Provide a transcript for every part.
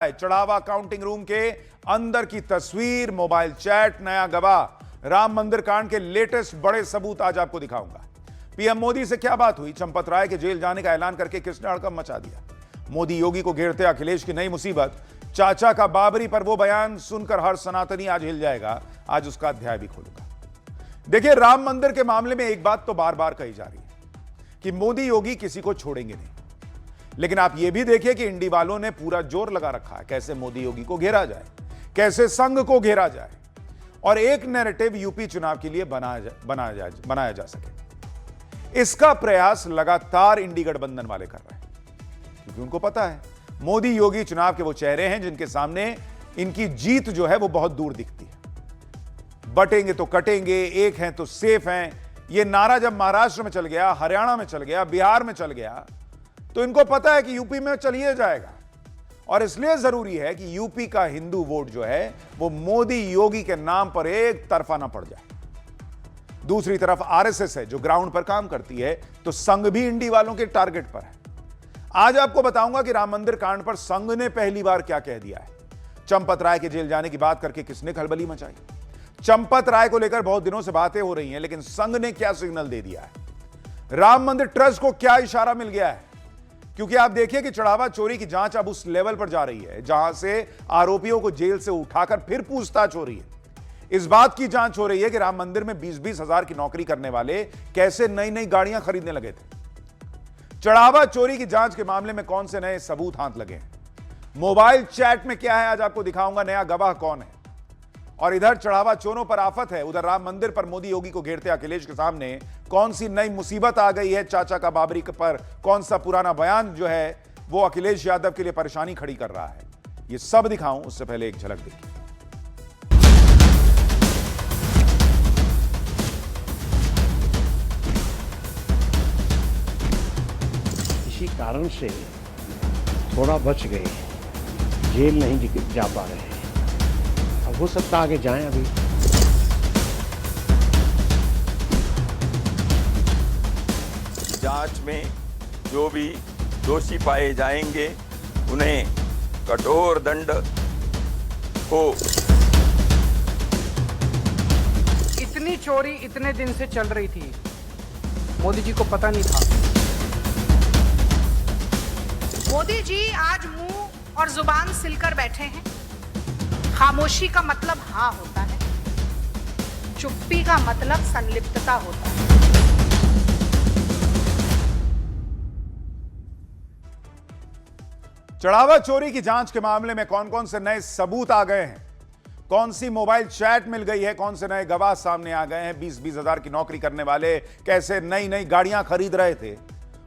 चढ़ावा counting room के अंदर की तस्वीर, मोबाइल चैट, नया गवाह, राम मंदिर कांड के लेटेस्ट बड़े सबूत आज आपको दिखाऊंगा। पीएम मोदी से क्या बात हुई, चंपत राय के जेल जाने का ऐलान करके किसने हड़कंप मचा दिया, मोदी योगी को घेरते अखिलेश की नई मुसीबत, चाचा का बाबरी पर वो बयान सुनकर हर सनातनी आज हिल जाएगा। आज उसका अध्याय भी खोलूंगा। देखिए, राम मंदिर के मामले में एक बात तो बार बार कही जा रही है कि मोदी योगी किसी को छोड़ेंगे नहीं, लेकिन आप यह भी देखिए कि इंडी वालों ने पूरा जोर लगा रखा है कैसे मोदी योगी को घेरा जाए, कैसे संघ को घेरा जाए और एक नैरेटिव यूपी चुनाव के लिए बनाया जा सके। इसका प्रयास लगातार इंडी गठबंधन वाले कर रहे हैं, क्योंकि उनको पता है मोदी योगी चुनाव के वो चेहरे हैं जिनके सामने इनकी जीत जो है वो बहुत दूर दिखती है। बटेंगे तो कटेंगे, एक हैं तो सेफ हैं, ये नारा जब महाराष्ट्र में चल गया, हरियाणा में चल गया, बिहार में चल गया, तो इनको पता है कि यूपी में चलिए जाएगा और इसलिए जरूरी है कि यूपी का हिंदू वोट जो है वो मोदी योगी के नाम पर एक तरफा ना पड़ जाए। दूसरी तरफ आरएसएस है जो ग्राउंड पर काम करती है, तो संघ भी इंडी वालों के टारगेट पर है। आज आपको बताऊंगा कि राम मंदिर कांड पर संघ ने पहली बार क्या कह दिया है, चंपत राय के जेल जाने की बात करके किसने खलबली मचाई, चंपत राय को लेकर बहुत दिनों से बातें हो रही हैं, लेकिन संघ ने क्या सिग्नल दे दिया है, राम मंदिर ट्रस्ट को क्या इशारा मिल गया है। क्योंकि आप देखिए कि चढ़ावा चोरी की जांच अब उस लेवल पर जा रही है जहां से आरोपियों को जेल से उठाकर फिर पूछताछ हो रही है। इस बात की जांच हो रही है कि राम मंदिर में 20-20 हजार की नौकरी करने वाले कैसे नई नई गाड़ियां खरीदने लगे थे। चढ़ावा चोरी की जांच के मामले में कौन से नए सबूत हाथ लगे हैं, मोबाइल चैट में क्या है आज आपको दिखाऊंगा, नया गवाह कौन है। और इधर चढ़ावा चोरों पर आफत है, उधर राम मंदिर पर मोदी योगी को घेरते अखिलेश के सामने कौन सी नई मुसीबत आ गई है, चाचा का बाबरी पर कौन सा पुराना बयान जो है वो अखिलेश यादव के लिए परेशानी खड़ी कर रहा है। ये सब दिखाऊं उससे पहले एक झलक देखिए। इसी कारण से थोड़ा बच गए, जेल नहीं जा पा रहे हैं, अब हो सकता आगे जाएं। अभी जांच में जो भी दोषी पाए जाएंगे उन्हें कठोर दंड हो। इतनी चोरी इतने दिन से चल रही थी, मोदी जी को पता नहीं था। मोदी जी आज मुंह और जुबान सिलकर बैठे हैं। खामोशी का मतलब हाँ होता है, चुप्पी का मतलब संलिप्तता होता है। चढ़ावा चोरी की जांच के मामले में कौन कौन से नए सबूत आ गए हैं, कौन सी मोबाइल चैट मिल गई है, कौन से नए गवाह सामने आ गए हैं, 20-20 हजार की नौकरी करने वाले कैसे नई नई गाड़ियां खरीद रहे थे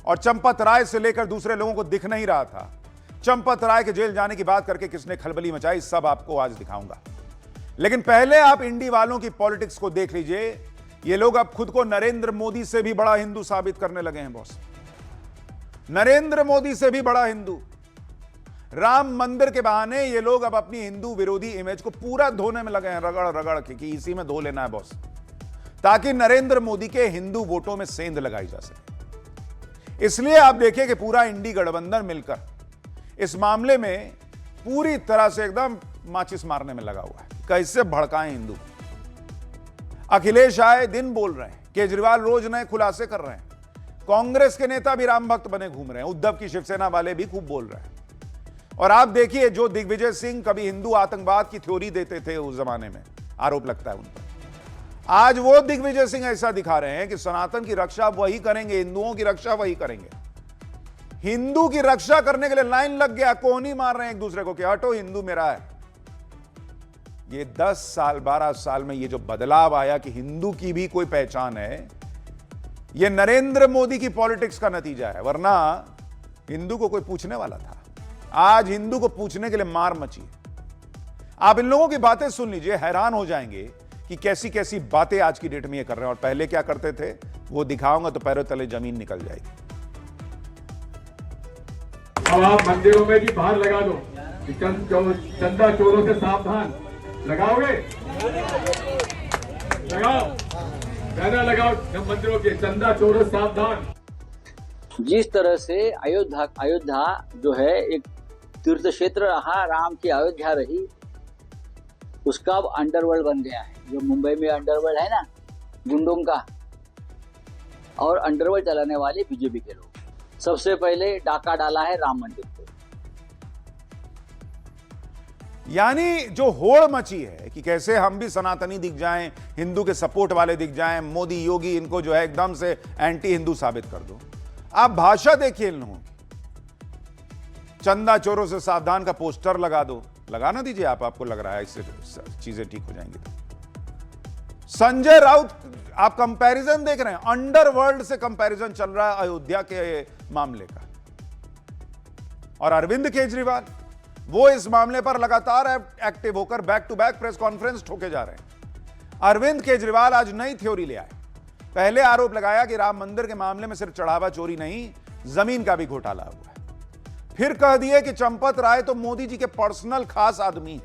और चंपत राय से लेकर दूसरे लोगों को दिख नहीं रहा था, चंपत राय के जेल जाने की बात करके किसने खलबली मचाई, सब आपको आज दिखाऊंगा। लेकिन पहले आप इंडी वालों की पॉलिटिक्स को देख लीजिए। ये लोग अब खुद को नरेंद्र मोदी से भी बड़ा हिंदू साबित करने लगे हैं। बॉस, नरेंद्र मोदी से भी बड़ा हिंदू। राम मंदिर के बहाने ये लोग अब अपनी हिंदू विरोधी इमेज को पूरा धोने में लगे हैं, रगड़ रगड़ के, कि इसी में धो लेना है बॉस, ताकि नरेंद्र मोदी के हिंदू वोटों में सेंध लगाई जा सके। इसलिए आप देखिए कि पूरा इंडी गठबंधन मिलकर इस मामले में पूरी तरह से एकदम माचिस मारने में लगा हुआ है, कैसे भड़काएं हिंदू। अखिलेश आए दिन बोल रहे हैं, केजरीवाल रोज नए खुलासे कर रहे हैं, कांग्रेस के नेता भी राम भक्त बने घूम रहे हैं, उद्धव की शिवसेना वाले भी खूब बोल रहे हैं। और आप देखिए, जो दिग्विजय सिंह कभी हिंदू आतंकवाद की थ्योरी देते थे उस जमाने में, आरोप लगता है उन पर, आज वो दिग्विजय सिंह ऐसा दिखा रहे हैं कि सनातन की रक्षा वही करेंगे, हिंदुओं की रक्षा वही करेंगे। हिंदू की रक्षा करने के लिए लाइन लग गया, कोहनी मार रहे हैं एक दूसरे को कि हटो हिंदू मेरा है। ये 10 साल 12 साल में ये जो बदलाव आया कि हिंदू की भी कोई पहचान है, ये नरेंद्र मोदी की पॉलिटिक्स का नतीजा है। वरना हिंदू को कोई पूछने वाला था, आज हिंदू को पूछने के लिए मार मची है। आप इन लोगों की बातें सुन लीजिए, हैरान हो जाएंगे कि कैसी कैसी बातें आज की डेट में ये कर रहे हैं और पहले क्या करते थे, वो दिखाऊंगा तो पैरों तले जमीन निकल जाएगी। अब आप मंदिरों में भी बाहर लगा दो, चंदा चोरों से सावधान। लगाओगे? लगाओ, बैनर लगाओ मंदिरों के, चंदा चोरों से सावधान। जिस तरह से अयोध्या जो है एक तीर्थ क्षेत्र रहा, राम की अयोध्या रही, उसका अब अंडरवर्ल्ड बन गया है। जो मुंबई में अंडरवर्ल्ड है ना, गुंडों का, और अंडरवर्ल्ड चलाने वाले बीजेपी के लोग। सबसे पहले डाका डाला है राम मंदिर पे। यानी जो होड़ मची है कि कैसे हम भी सनातनी दिख जाएं, हिंदू के सपोर्ट वाले दिख जाएं, मोदी योगी इनको जो है एकदम से एंटी हिंदू साबित कर दो। आप भाषा देखिए इन लोगों की, चंदा चोरों से सावधान का पोस्टर लगा दो, लगा ना दीजिए आप, आपको लग रहा है इससे चीजें ठीक हो जाएंगी। तो संजय राउत, आप कंपैरिजन देख रहे हैं, अंडरवर्ल्ड से कंपैरिजन चल रहा है अयोध्या के मामले का। और अरविंद केजरीवाल वो इस मामले पर लगातार एक्टिव होकर back to back press conference ठोके जा रहे हैं। अरविंद केजरीवाल आज नई थ्योरी ले आए। पहले आरोप लगाया कि राम मंदिर के मामले में सिर्फ चढ़ावा चोरी नहीं, जमीन का भी घोटाला हुआ है। फिर कह दिए कि चंपत राय तो मोदी जी के पर्सनल खास आदमी।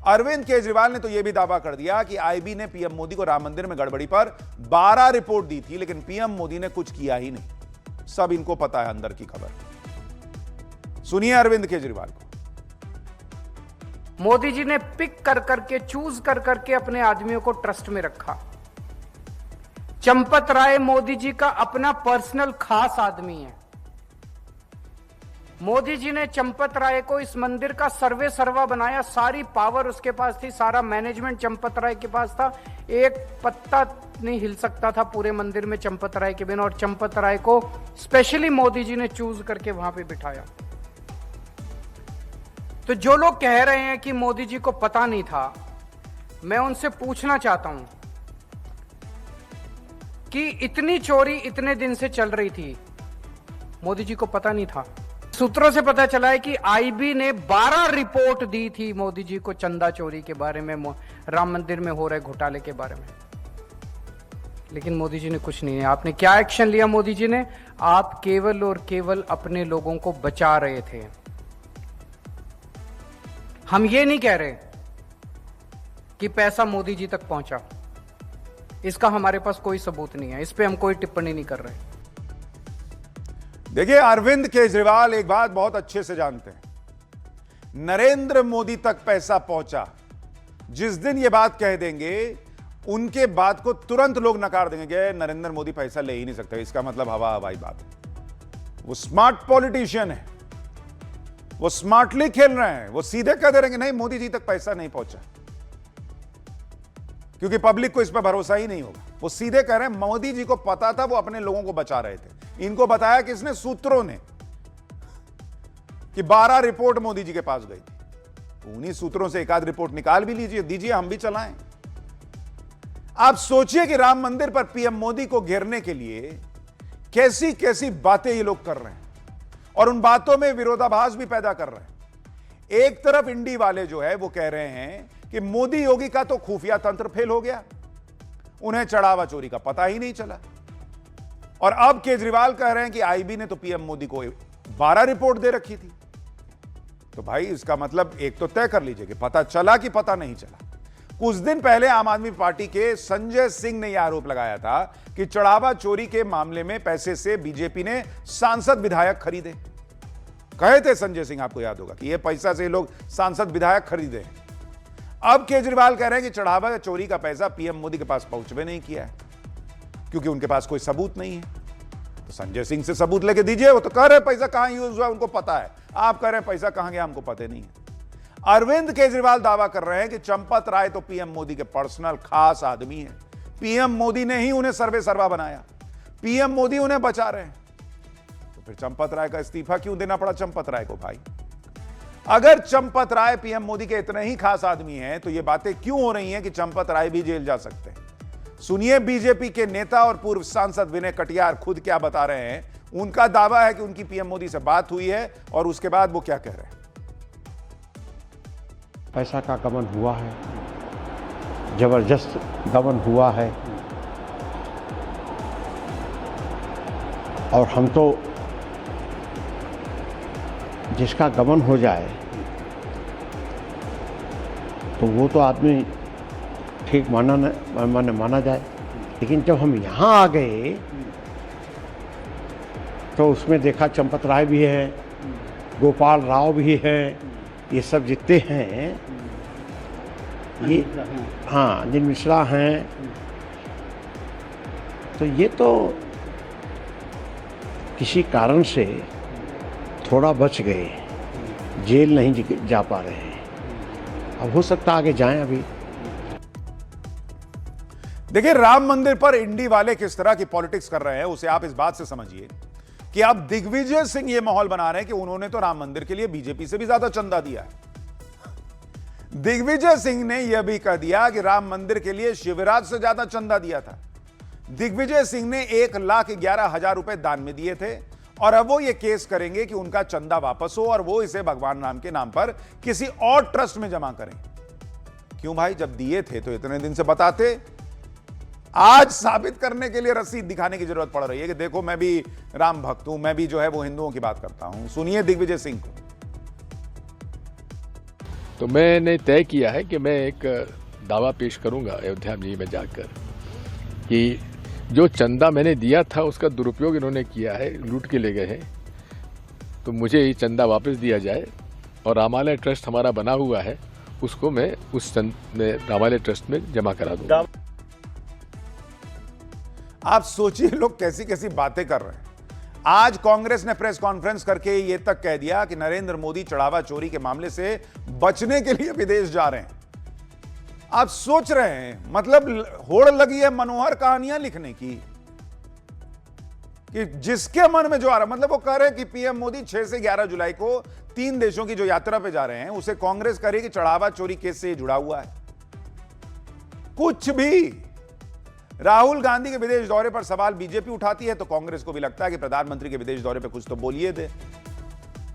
अरविंद केजरीवाल ने तो यह भी दावा कर दिया कि आईबी ने पीएम मोदी को राम मंदिर में गड़बड़ी पर 12 रिपोर्ट दी थी, लेकिन पीएम मोदी ने कुछ किया ही नहीं। सब इनको पता है अंदर की खबर। सुनिए अरविंद केजरीवाल को। मोदी जी ने पिक कर करके, चूज कर करके अपने आदमियों को ट्रस्ट में रखा। चंपत राय मोदी जी का अपना पर्सनल खास आदमी है। मोदी जी ने चंपत राय को इस मंदिर का सर्वे सर्वा बनाया, सारी पावर उसके पास थी, सारा मैनेजमेंट चंपत राय के पास था। एक पत्ता नहीं हिल सकता था पूरे मंदिर में चंपत राय के बिना, और चंपत राय को स्पेशली मोदी जी ने चूज करके वहां पे बिठाया। तो जो लोग कह रहे हैं कि मोदी जी को पता नहीं था, मैं उनसे पूछना चाहता हूं कि इतनी चोरी इतने दिन से चल रही थी, मोदी जी को पता नहीं था? सूत्रों से पता चला है कि आईबी ने 12 रिपोर्ट दी थी मोदी जी को चंदा चोरी के बारे में, राम मंदिर में हो रहे घोटाले के बारे में, लेकिन मोदी जी ने कुछ नहीं है। आपने क्या एक्शन लिया मोदी जी ने? आप केवल और केवल अपने लोगों को बचा रहे थे। हम ये नहीं कह रहे कि पैसा मोदी जी तक पहुंचा, इसका हमारे पास कोई सबूत नहीं है, इस पे हम कोई टिप्पणी नहीं कर रहे। देखिए अरविंद केजरीवाल एक बात बहुत अच्छे से जानते हैं, नरेंद्र मोदी तक पैसा पहुंचा। जिस दिन ये बात कह देंगे, उनके बात को तुरंत लोग नकार देंगे, नरेंद्र मोदी पैसा ले ही नहीं सकते, इसका मतलब हवा हवाई बात है। वो स्मार्ट पॉलिटिशियन है, वो स्मार्टली खेल रहे हैं। वो सीधे कह दे रहे हैं नहीं, मोदी जी तक पैसा नहीं पहुंचा, क्योंकि पब्लिक को इस पर भरोसा ही नहीं होगा। वो सीधे कह रहे हैं मोदी जी को पता था, वो अपने लोगों को बचा रहे थे। इनको बताया किसने? सूत्रों ने, कि 12 रिपोर्ट मोदी जी के पास गई थी। उन्हीं सूत्रों से एक आध रिपोर्ट निकाल भी लीजिए, दीजिए, हम भी चलाएं। आप सोचिए कि राम मंदिर पर पीएम मोदी को घेरने के लिए कैसी कैसी बातें ये लोग कर रहे हैं, और उन बातों में विरोधाभास भी पैदा कर रहे हैं। एक तरफ इंडी वाले जो है वो कह रहे हैं कि मोदी योगी का तो खुफिया तंत्र फेल हो गया, उन्हें चढ़ावा चोरी का पता ही नहीं चला। और अब केजरीवाल कह रहे हैं कि आईबी ने तो पीएम मोदी को 12 रिपोर्ट दे रखी थी। तो भाई इसका मतलब एक तो तय कर लीजिए कि पता चला कि पता नहीं चला। कुछ दिन पहले आम आदमी पार्टी के संजय सिंह ने यह आरोप लगाया था कि चढ़ावा चोरी के मामले में पैसे से बीजेपी ने सांसद विधायक खरीदे। कहे थे संजय सिंह, आपको याद होगा, कि यह पैसा से लोग सांसद विधायक खरीदे। अब केजरीवाल कह रहे हैं कि चढ़ावा चोरी का पैसा पीएम मोदी के पास पहुंचवे नहीं किया है, क्योंकि उनके पास कोई सबूत नहीं है। तो संजय सिंह से सबूत लेके दीजिए। वो तो कह रहे पैसा कहां यूज हुआ उनको पता है, आप कह रहे हैं पैसा कहां गया हमको पता नहीं है। अरविंद केजरीवाल दावा कर रहे हैं कि चंपत राय तो पीएम मोदी के पर्सनल खास आदमी है, पीएम मोदी ने ही उन्हें सर्वे सर्वा बनाया, पीएम मोदी उन्हें बचा रहे हैं। तो फिर चंपत राय का इस्तीफा क्यों देना पड़ा चंपत राय को? भाई अगर चंपत राय पीएम मोदी के इतने ही खास आदमी हैं, तो ये बातें क्यों हो रही हैं कि चंपत राय भी जेल जा सकते हैं? सुनिए बीजेपी के नेता और पूर्व सांसद विनय कटियार खुद क्या बता रहे हैं। उनका दावा है कि उनकी पीएम मोदी से बात हुई है, और उसके बाद वो क्या कह रहे हैं। पैसा का गबन हुआ है, जबरदस्त गबन हुआ है, और हम तो जिसका गबन हो जाए तो वो तो आदमी ठीक माना जाए। लेकिन जब हम यहाँ आ गए तो उसमें देखा चंपत राय भी है, गोपाल राव भी हैं, ये सब जितने हैं ये, हाँ अनिल मिश्रा हैं, तो ये तो किसी कारण से थोड़ा बच गए, जेल नहीं जा पा रहे हैं। अब हो सकता आगे जाएं। अभी देखिए, राम मंदिर पर इंडी वाले किस तरह की पॉलिटिक्स कर रहे हैं उसे आप इस बात से समझिए कि अब दिग्विजय सिंह ये माहौल बना रहे हैं कि उन्होंने तो राम मंदिर के लिए बीजेपी से भी ज्यादा चंदा दिया है। दिग्विजय सिंह ने यह भी कह दिया कि राम मंदिर के लिए शिवराज से ज्यादा चंदा दिया था। दिग्विजय सिंह ने 1,11,000 रुपए दान में दिए थे और अब वो ये केस करेंगे कि उनका चंदा वापस हो और वो इसे भगवान राम के नाम पर किसी और ट्रस्ट में जमा करें। क्यों भाई, जब दिए थे तो इतने दिन से बताते। आज साबित करने के लिए रसीद दिखाने की जरूरत पड़ रही है कि देखो मैं भी राम भक्त हूं, मैं भी जो है वो हिंदुओं की बात करता हूं। सुनिए दिग्विजय सिंह को। तो मैंने तय किया है कि मैं एक दावा पेश करूंगा अयोध्या में जाकर कि जो चंदा मैंने दिया था उसका दुरुपयोग इन्होंने किया है, लूट के ले गए हैं, तो मुझे ये चंदा वापस दिया जाए और रामालय ट्रस्ट हमारा बना हुआ है उसको मैं उस रामालय ट्रस्ट में जमा करा दूंगा। आप सोचिए लोग कैसी कैसी बातें कर रहे हैं। आज कांग्रेस ने प्रेस कॉन्फ्रेंस करके यह तक कह दिया कि नरेंद्र मोदी चढ़ावा चोरी के मामले से बचने के लिए विदेश जा रहे हैं। आप सोच रहे हैं, मतलब होड़ लगी है मनोहर कहानियां लिखने की कि जिसके मन में जो आ रहा, मतलब वो कह रहे हैं कि पीएम मोदी 6 से 11 जुलाई को 3 देशों की जो यात्रा पे जा रहे हैं उसे कांग्रेस कह रही है कि चढ़ावा चोरी केस से जुड़ा हुआ है। कुछ भी। राहुल गांधी के विदेश दौरे पर सवाल बीजेपी उठाती है तो कांग्रेस को भी लगता है कि प्रधानमंत्री के विदेश दौरे पर कुछ तो बोलिए दे।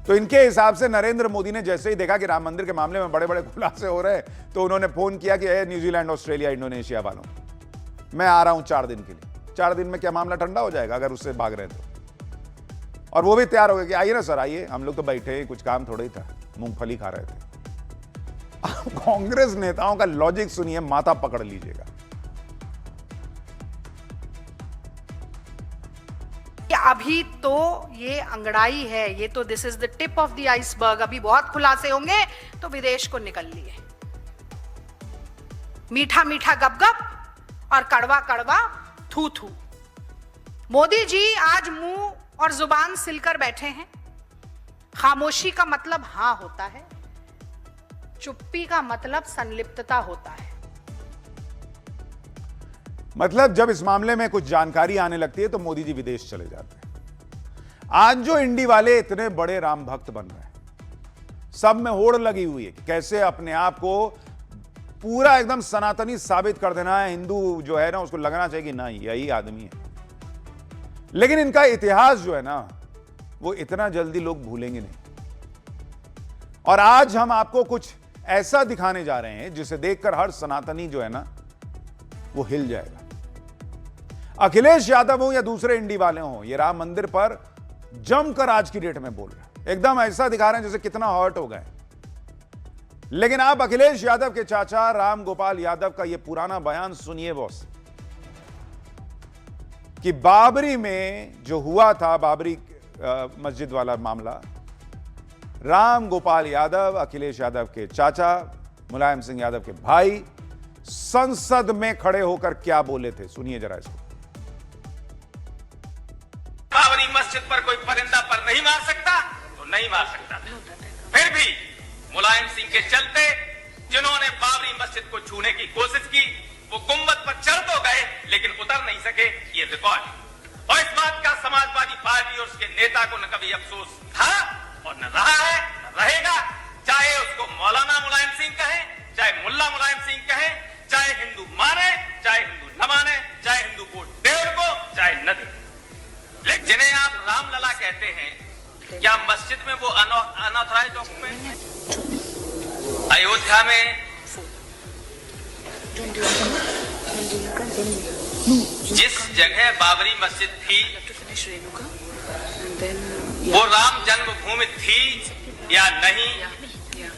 तो इनके हिसाब से नरेंद्र मोदी ने जैसे ही देखा कि राम मंदिर के मामले में बड़े बड़े खुलासे हो रहे हैं तो उन्होंने फोन किया कि न्यूजीलैंड, ऑस्ट्रेलिया, इंडोनेशिया वालों, मैं आ रहा हूं 4 दिन के लिए। 4 दिन में क्या मामला ठंडा हो जाएगा अगर उससे भाग रहे हैं तो। और वो भी तैयार हो गए कि आइए ना सर, आइए, हम लोग तो बैठे, कुछ काम थोड़ा ही था, मूंगफली खा रहे थे। कांग्रेस नेताओं का लॉजिक सुनिए, माथा पकड़ लीजिएगा। अभी तो ये अंगड़ाई है, ये तो this is the tip of the iceberg. अभी बहुत खुलासे होंगे तो विदेश को निकल लिए। मीठा मीठा गपगप और कड़वा कड़वा थू थू। मोदी जी आज मुंह और जुबान सिलकर बैठे हैं। खामोशी का मतलब हां होता है, चुप्पी का मतलब संलिप्तता होता है। मतलब जब इस मामले में कुछ जानकारी आने लगती है तो मोदी जी विदेश चले जाते हैं। आज जो इंडी वाले इतने बड़े राम भक्त बन रहे हैं, सब में होड़ लगी हुई है कि कैसे अपने आप को पूरा एकदम सनातनी साबित कर देना है। हिंदू जो है ना उसको लगना चाहिए कि नहीं यही आदमी है। लेकिन इनका इतिहास जो है ना वो इतना जल्दी लोग भूलेंगे नहीं। और आज हम आपको कुछ ऐसा दिखाने जा रहे हैं जिसे देखकर हर सनातनी जो है ना वो हिल जाएगा। अखिलेश यादव हो या दूसरे इंडी वाले हो, ये राम मंदिर पर जमकर आज की डेट में बोल रहे हैं, एकदम ऐसा दिखा रहे हैं जैसे कितना हर्ट हो गए। लेकिन आप अखिलेश यादव के चाचा राम गोपाल यादव का यह पुराना बयान सुनिए बॉस, कि बाबरी में जो हुआ था, बाबरी मस्जिद वाला मामला, राम गोपाल यादव अखिलेश यादव के चाचा, मुलायम सिंह यादव के भाई, संसद में खड़े होकर क्या बोले थे, सुनिए जरा इसको। बाबरी मस्जिद पर कोई परिंदा पर नहीं मार सकता तो नहीं मार सकता। फिर भी मुलायम सिंह के चलते जिन्होंने बाबरी मस्जिद को छूने की कोशिश की वो गुंबद पर चढ़ तो गए लेकिन उतर नहीं सके, ये रिकॉर्ड। और इस बात का समाजवादी पार्टी और उसके नेता को न कभी अफसोस था और न रहा है न रहेगा। चाहे उसको मौलाना मुलायम सिंह कहें, चाहे मुल्ला मुलायम सिंह कहें, चाहे हिंदू माने, चाहे हिंदू न माने, चाहे हिंदू वोट दे उनको, चाहे न दे। लेकिन जिन्हें आप रामलला कहते हैं, क्या मस्जिद में वो अनऑथराइज्ड ऑक्यूपेंट है? अयोध्या में जिस जगह बाबरी मस्जिद थी वो राम जन्मभूमि थी या नहीं,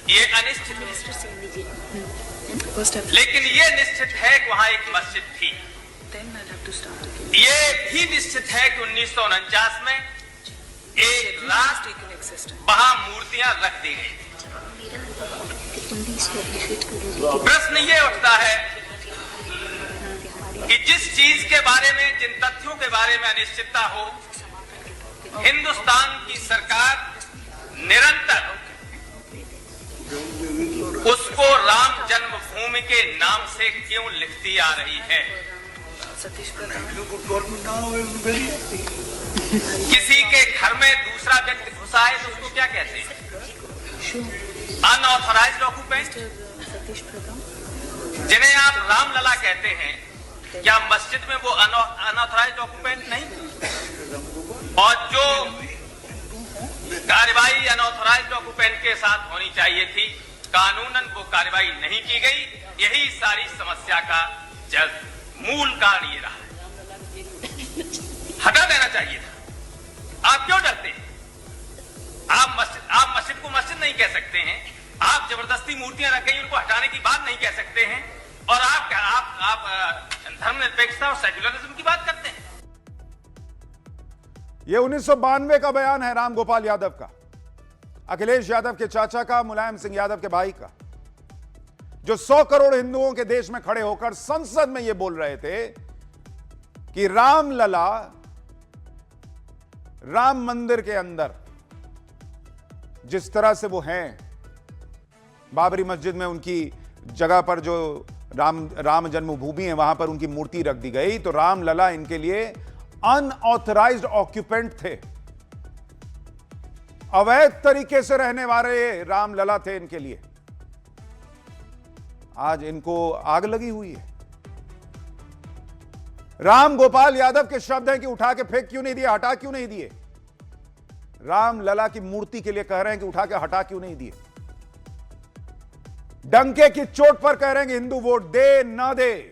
ये अनिश्चित है। लेकिन ये निश्चित है कि वहां एक मस्जिद थी। ये भी निश्चित है कि 1949 में एक रात वहां मूर्तियां रख दी गई। प्रश्न ये उठता है कि जिस चीज के बारे में, जिन तथ्यों के बारे में अनिश्चितता हो, हिंदुस्तान की सरकार निरंतर उसको राम जन्मभूमि के नाम से क्यों लिखती आ रही है? किसी के घर में दूसरा व्यक्ति घुसा है तो उसको क्या कहते हैं? Unauthorised occupant. जिन्हें आप रामलला कहते हैं, क्या मस्जिद में वो अनऑथराइज्ड ऑक्यूपेंट नहीं? और जो कार्रवाई अनऑथराइज्ड ऑक्यूपेंट के साथ होनी चाहिए थी, कानूनन वो कार्रवाई नहीं की गई। यही सारी समस्या का मूल कारण ये रहा है। हटा देना चाहिए था। आप क्यों डरते हैं? आप मस्जिद को मस्जिद नहीं कह सकते हैं। आप जबरदस्ती मूर्तियां रख गई, उनको हटाने की बात नहीं कह सकते हैं। और आप धर्मनिरपेक्षता और सेक्युलरिज्म की बात करते हैं। यह 1992 का बयान है राम गोपाल यादव का, अखिलेश यादव के चाचा का, मुलायम सिंह यादव के भाई का, जो 100 करोड़ हिंदुओं के देश में खड़े होकर संसद में यह बोल रहे थे कि रामलला राम मंदिर के अंदर जिस तरह से वो हैं, बाबरी मस्जिद में उनकी जगह पर जो राम जन्मभूमि है वहां पर उनकी मूर्ति रख दी गई, तो रामलला इनके लिए अनऑथराइज्ड ऑक्यूपेंट थे, अवैध तरीके से रहने वाले रामलला थे इनके लिए। आज इनको आग लगी हुई है। राम गोपाल यादव के शब्द हैं कि उठा के फेंक क्यों नहीं दिए, हटा क्यों नहीं दिए। रामलला की मूर्ति के लिए कह रहे हैं कि उठा के हटा क्यों नहीं दिए। डंके की चोट पर कह रहे हैं कि हिंदू वोट दे ना दे,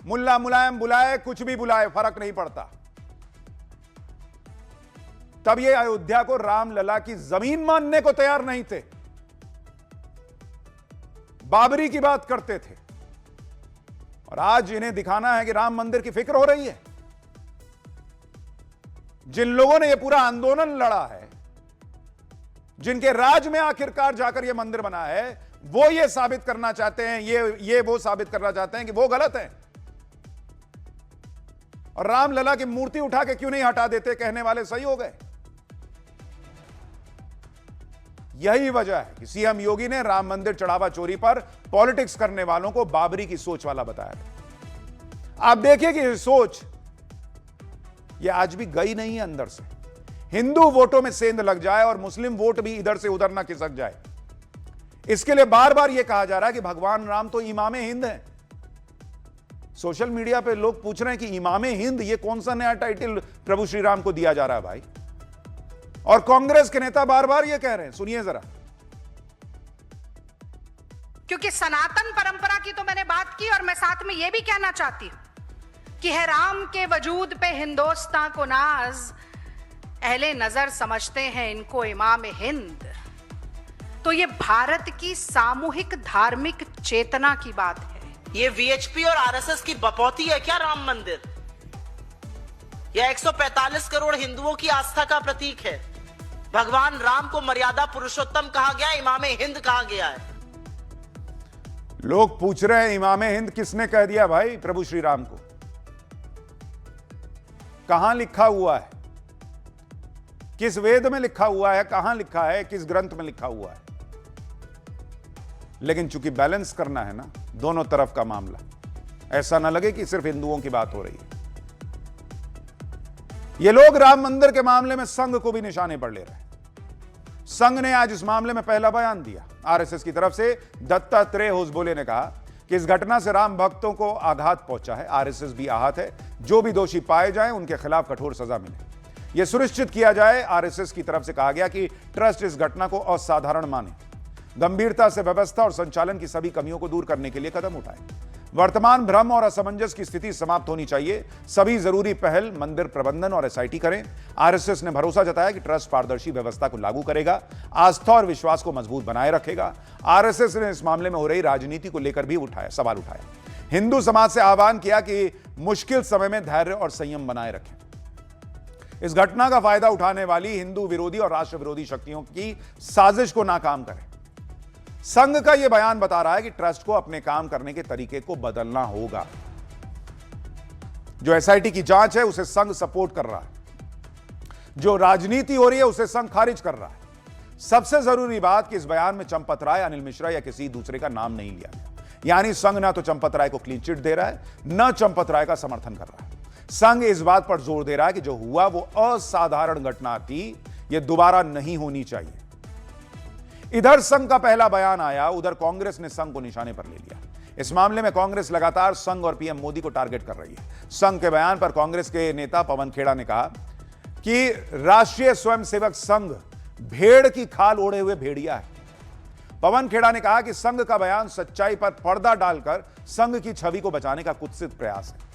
मुल्ला मुलायम बुलाए, कुछ भी बुलाए, फर्क नहीं पड़ता। तब ये अयोध्या को रामलला की जमीन मानने को तैयार नहीं थे, बाबरी की बात करते थे। और आज इन्हें दिखाना है कि राम मंदिर की फिक्र हो रही है। जिन लोगों ने यह पूरा आंदोलन लड़ा है, जिनके राज में आखिरकार जाकर यह मंदिर बना है, वो ये साबित करना चाहते हैं, ये वो साबित करना चाहते हैं कि वो गलत है। और रामलला की मूर्ति उठा के क्यों नहीं हटा देते कहने वाले सही हो गए। यही वजह है कि सीएम योगी ने राम मंदिर चढ़ावा चोरी पर पॉलिटिक्स करने वालों को बाबरी की सोच वाला बताया था। आप देखिए कि ये सोच ये आज भी गई नहीं है अंदर से। हिंदू वोटों में सेंध लग जाए और मुस्लिम वोट भी इधर से उधर ना खिसक जाए, इसके लिए बार बार यह कहा जा रहा है कि भगवान राम तो इमामे हिंद हैं। सोशल मीडिया पे लोग पूछ रहे हैं कि इमामे हिंद ये कौन सा नया टाइटल प्रभु श्री राम को दिया जा रहा है भाई। और कांग्रेस के नेता बार बार ये कह रहे हैं, सुनिए जरा। क्योंकि सनातन परंपरा की तो मैंने बात की, और मैं साथ में यह भी कहना चाहती हूं कि है राम के वजूद पे हिंदुस्तान को नाज, अहले नजर समझते हैं इनको इमाम हिंद। तो ये भारत की सामूहिक धार्मिक चेतना की बात है। ये वीएचपी और आरएसएस की बपौती है क्या राम मंदिर? यह 145 करोड़ हिंदुओं की आस्था का प्रतीक है। भगवान राम को मर्यादा पुरुषोत्तम कहा गया, इमामे हिंद कहा गया है। लोग पूछ रहे हैं इमामे हिंद किसने कह दिया भाई प्रभु श्री राम को? कहां लिखा हुआ है? किस वेद में लिखा हुआ है? कहां लिखा है? किस ग्रंथ में लिखा हुआ है? लेकिन चूंकि बैलेंस करना है ना दोनों तरफ का मामला, ऐसा ना लगे कि सिर्फ हिंदुओं की बात हो रही है। ये लोग राम मंदिर के मामले में संघ को भी निशाने पर ले रहे हैं। संघ ने आज इस मामले में पहला बयान दिया। आरएसएस की तरफ से दत्तात्रेय होसबोले ने कहा कि इस घटना से राम भक्तों को आघात पहुंचा है। आरएसएस भी आहत है। जो भी दोषी पाए जाएं उनके खिलाफ कठोर सजा मिले, यह सुनिश्चित किया जाए। आरएसएस की तरफ से कहा गया कि ट्रस्ट इस घटना को असाधारण माने, गंभीरता से व्यवस्था और संचालन की सभी कमियों को दूर करने के लिए कदम उठाए। वर्तमान भ्रम और असमंजस की स्थिति समाप्त होनी चाहिए। सभी जरूरी पहल मंदिर प्रबंधन और एसआईटी करें। आरएसएस ने भरोसा जताया कि ट्रस्ट पारदर्शी व्यवस्था को लागू करेगा, आस्था और विश्वास को मजबूत बनाए रखेगा। आरएसएस ने इस मामले में हो रही राजनीति को लेकर भी सवाल उठाया। हिंदू समाज से आह्वान किया कि मुश्किल समय में धैर्य और संयम बनाए रखें। इस घटना का फायदा उठाने वाली हिंदू विरोधी और राष्ट्र विरोधी शक्तियों की साजिश को नाकाम करें। संघ का यह बयान बता रहा है कि ट्रस्ट को अपने काम करने के तरीके को बदलना होगा। जो एसआईटी की जांच है उसे संघ सपोर्ट कर रहा है, जो राजनीति हो रही है उसे संघ खारिज कर रहा है। सबसे जरूरी बात कि इस बयान में चंपत राय, अनिल मिश्रा या किसी दूसरे का नाम नहीं लिया गया। यानी संघ ना तो चंपत राय को क्लीन चिट दे रहा है, न चंपत राय का समर्थन कर रहा है। संघ इस बात पर जोर दे रहा है कि जो हुआ वो असाधारण घटना थी, यह दोबारा नहीं होनी चाहिए। इधर संघ का पहला बयान आया, उधर कांग्रेस ने संघ को निशाने पर ले लिया। इस मामले में कांग्रेस लगातार संघ और पीएम मोदी को टारगेट कर रही है। संघ के बयान पर कांग्रेस के नेता पवन खेड़ा ने कहा कि राष्ट्रीय स्वयंसेवक संघ भेड़ की खाल ओढ़े हुए भेड़िया है। पवन खेड़ा ने कहा कि संघ का बयान सच्चाई पर पर्दा डालकर संघ की छवि को बचाने का कुत्सित प्रयास है।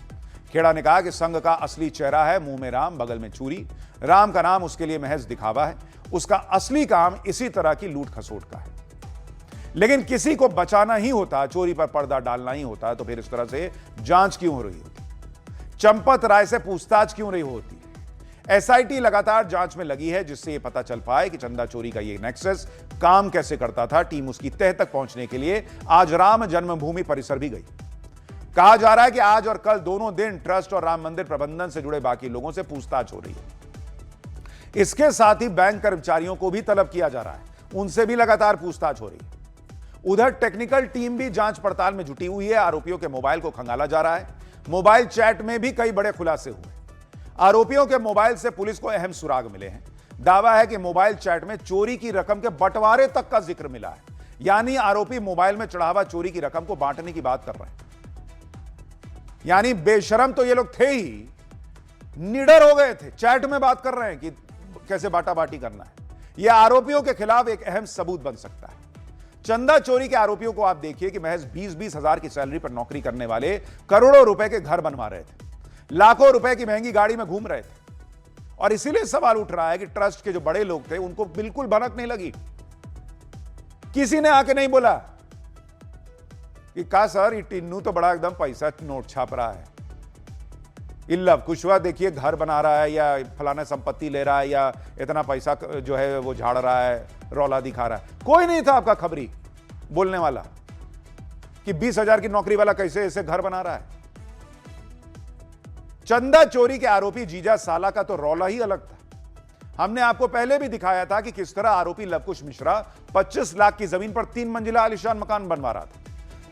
खेड़ा ने कहा कि संघ का असली चेहरा है मुंह में राम, बगल में चूरी। राम का नाम उसके लिए महज दिखावा है, उसका असली काम इसी तरह की लूट खसोट का है। लेकिन किसी को बचाना ही होता, चोरी पर पर्दा डालना ही होता, तो फिर इस तरह से जांच क्यों हो रही होती? चंपत राय से पूछताछ क्यों नहीं होती? एसआईटी लगातार जांच में लगी है, जिससे यह पता चल पाए कि चंदा चोरी का यह नेक्सस काम कैसे करता था। टीम उसकी तह तक पहुंचने के लिए आज राम जन्मभूमि परिसर भी गई। कहा जा रहा है कि आज और कल दोनों दिन ट्रस्ट और राम मंदिर प्रबंधन से जुड़े बाकी लोगों से पूछताछ हो रही है। इसके साथ ही बैंक कर्मचारियों को भी तलब किया जा रहा है, उनसे भी लगातार पूछताछ हो रही है। उधर टेक्निकल टीम भी जांच पड़ताल में जुटी हुई है। आरोपियों के मोबाइल को खंगाला जा रहा है। मोबाइल चैट में भी कई बड़े खुलासे हुए। आरोपियों के मोबाइल से पुलिस को अहम सुराग मिले हैं। दावा है कि मोबाइल चैट में चोरी की रकम के बंटवारे तक का जिक्र मिला है। यानी आरोपी मोबाइल में चढ़ावा चोरी की रकम को बांटने की बात कर रहे हैं। यानी बेशरम तो ये लोग थे ही, निडर हो गए थे, चैट में बात कर रहे हैं कि कैसे बांटा-बांटी करना है। यह आरोपियों के खिलाफ एक अहम सबूत बन सकता है। चंदा चोरी के आरोपियों को आप देखिए कि महज 20-20 हजार की सैलरी पर नौकरी करने वाले करोड़ों रुपए के घर बनवा रहे थे, लाखों रुपए की महंगी गाड़ी में घूम रहे थे। और इसीलिए सवाल उठ रहा है कि ट्रस्ट के जो बड़े लोग थे उनको बिल्कुल भनक नहीं लगी। किसी ने आके नहीं बोला कि कहा सर ये टिन्नू तो बड़ा एकदम पैसा नोट छाप रहा है, इल्लव कुशवा देखिए घर बना रहा है या फलाना संपत्ति ले रहा है या इतना पैसा जो है वो झाड़ रहा है, रौला दिखा रहा है। कोई नहीं था आपका खबरी बोलने वाला कि 20 हजार की नौकरी वाला कैसे ऐसे घर बना रहा है। चंदा चोरी के आरोपी जीजा साला का तो रौला ही अलग था। हमने आपको पहले भी दिखाया था कि किस तरह आरोपी लवकुश मिश्रा 25 लाख की जमीन पर 3 मंजिला आलीशान मकान बनवा रहा था,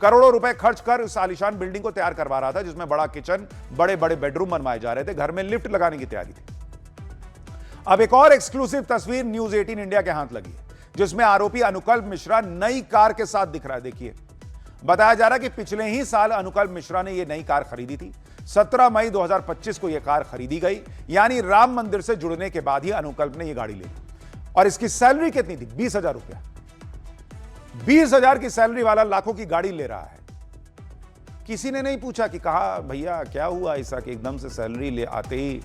करोड़ों रुपए खर्च कर उस आलीशान बिल्डिंग को तैयार करवा रहा था, जिसमें बड़ा किचन, बड़े बड़े बेडरूम बनवाए जा रहे थे, घर में लिफ्ट लगाने की तैयारी थी। अब एक और एक्सक्लूसिव तस्वीर न्यूज 18 इंडिया के हाथ लगी है, जिसमें आरोपी अनुकल्प मिश्रा नई कार के साथ दिख रहा है। देखिए, बताया जा रहा है कि पिछले ही साल अनुकल्प मिश्रा ने यह नई कार खरीदी थी। 17 मई 2025 को यह कार खरीदी गई, यानी राम मंदिर से जुड़ने के बाद ही अनुकल्प ने यह गाड़ी ली। और इसकी सैलरी कितनी थी? 20,000 रुपया। 20,000 की सैलरी वाला लाखों की गाड़ी ले रहा है। किसी ने नहीं पूछा कि कहा भैया क्या हुआ ऐसा कि एकदम से सैलरी ले आते ही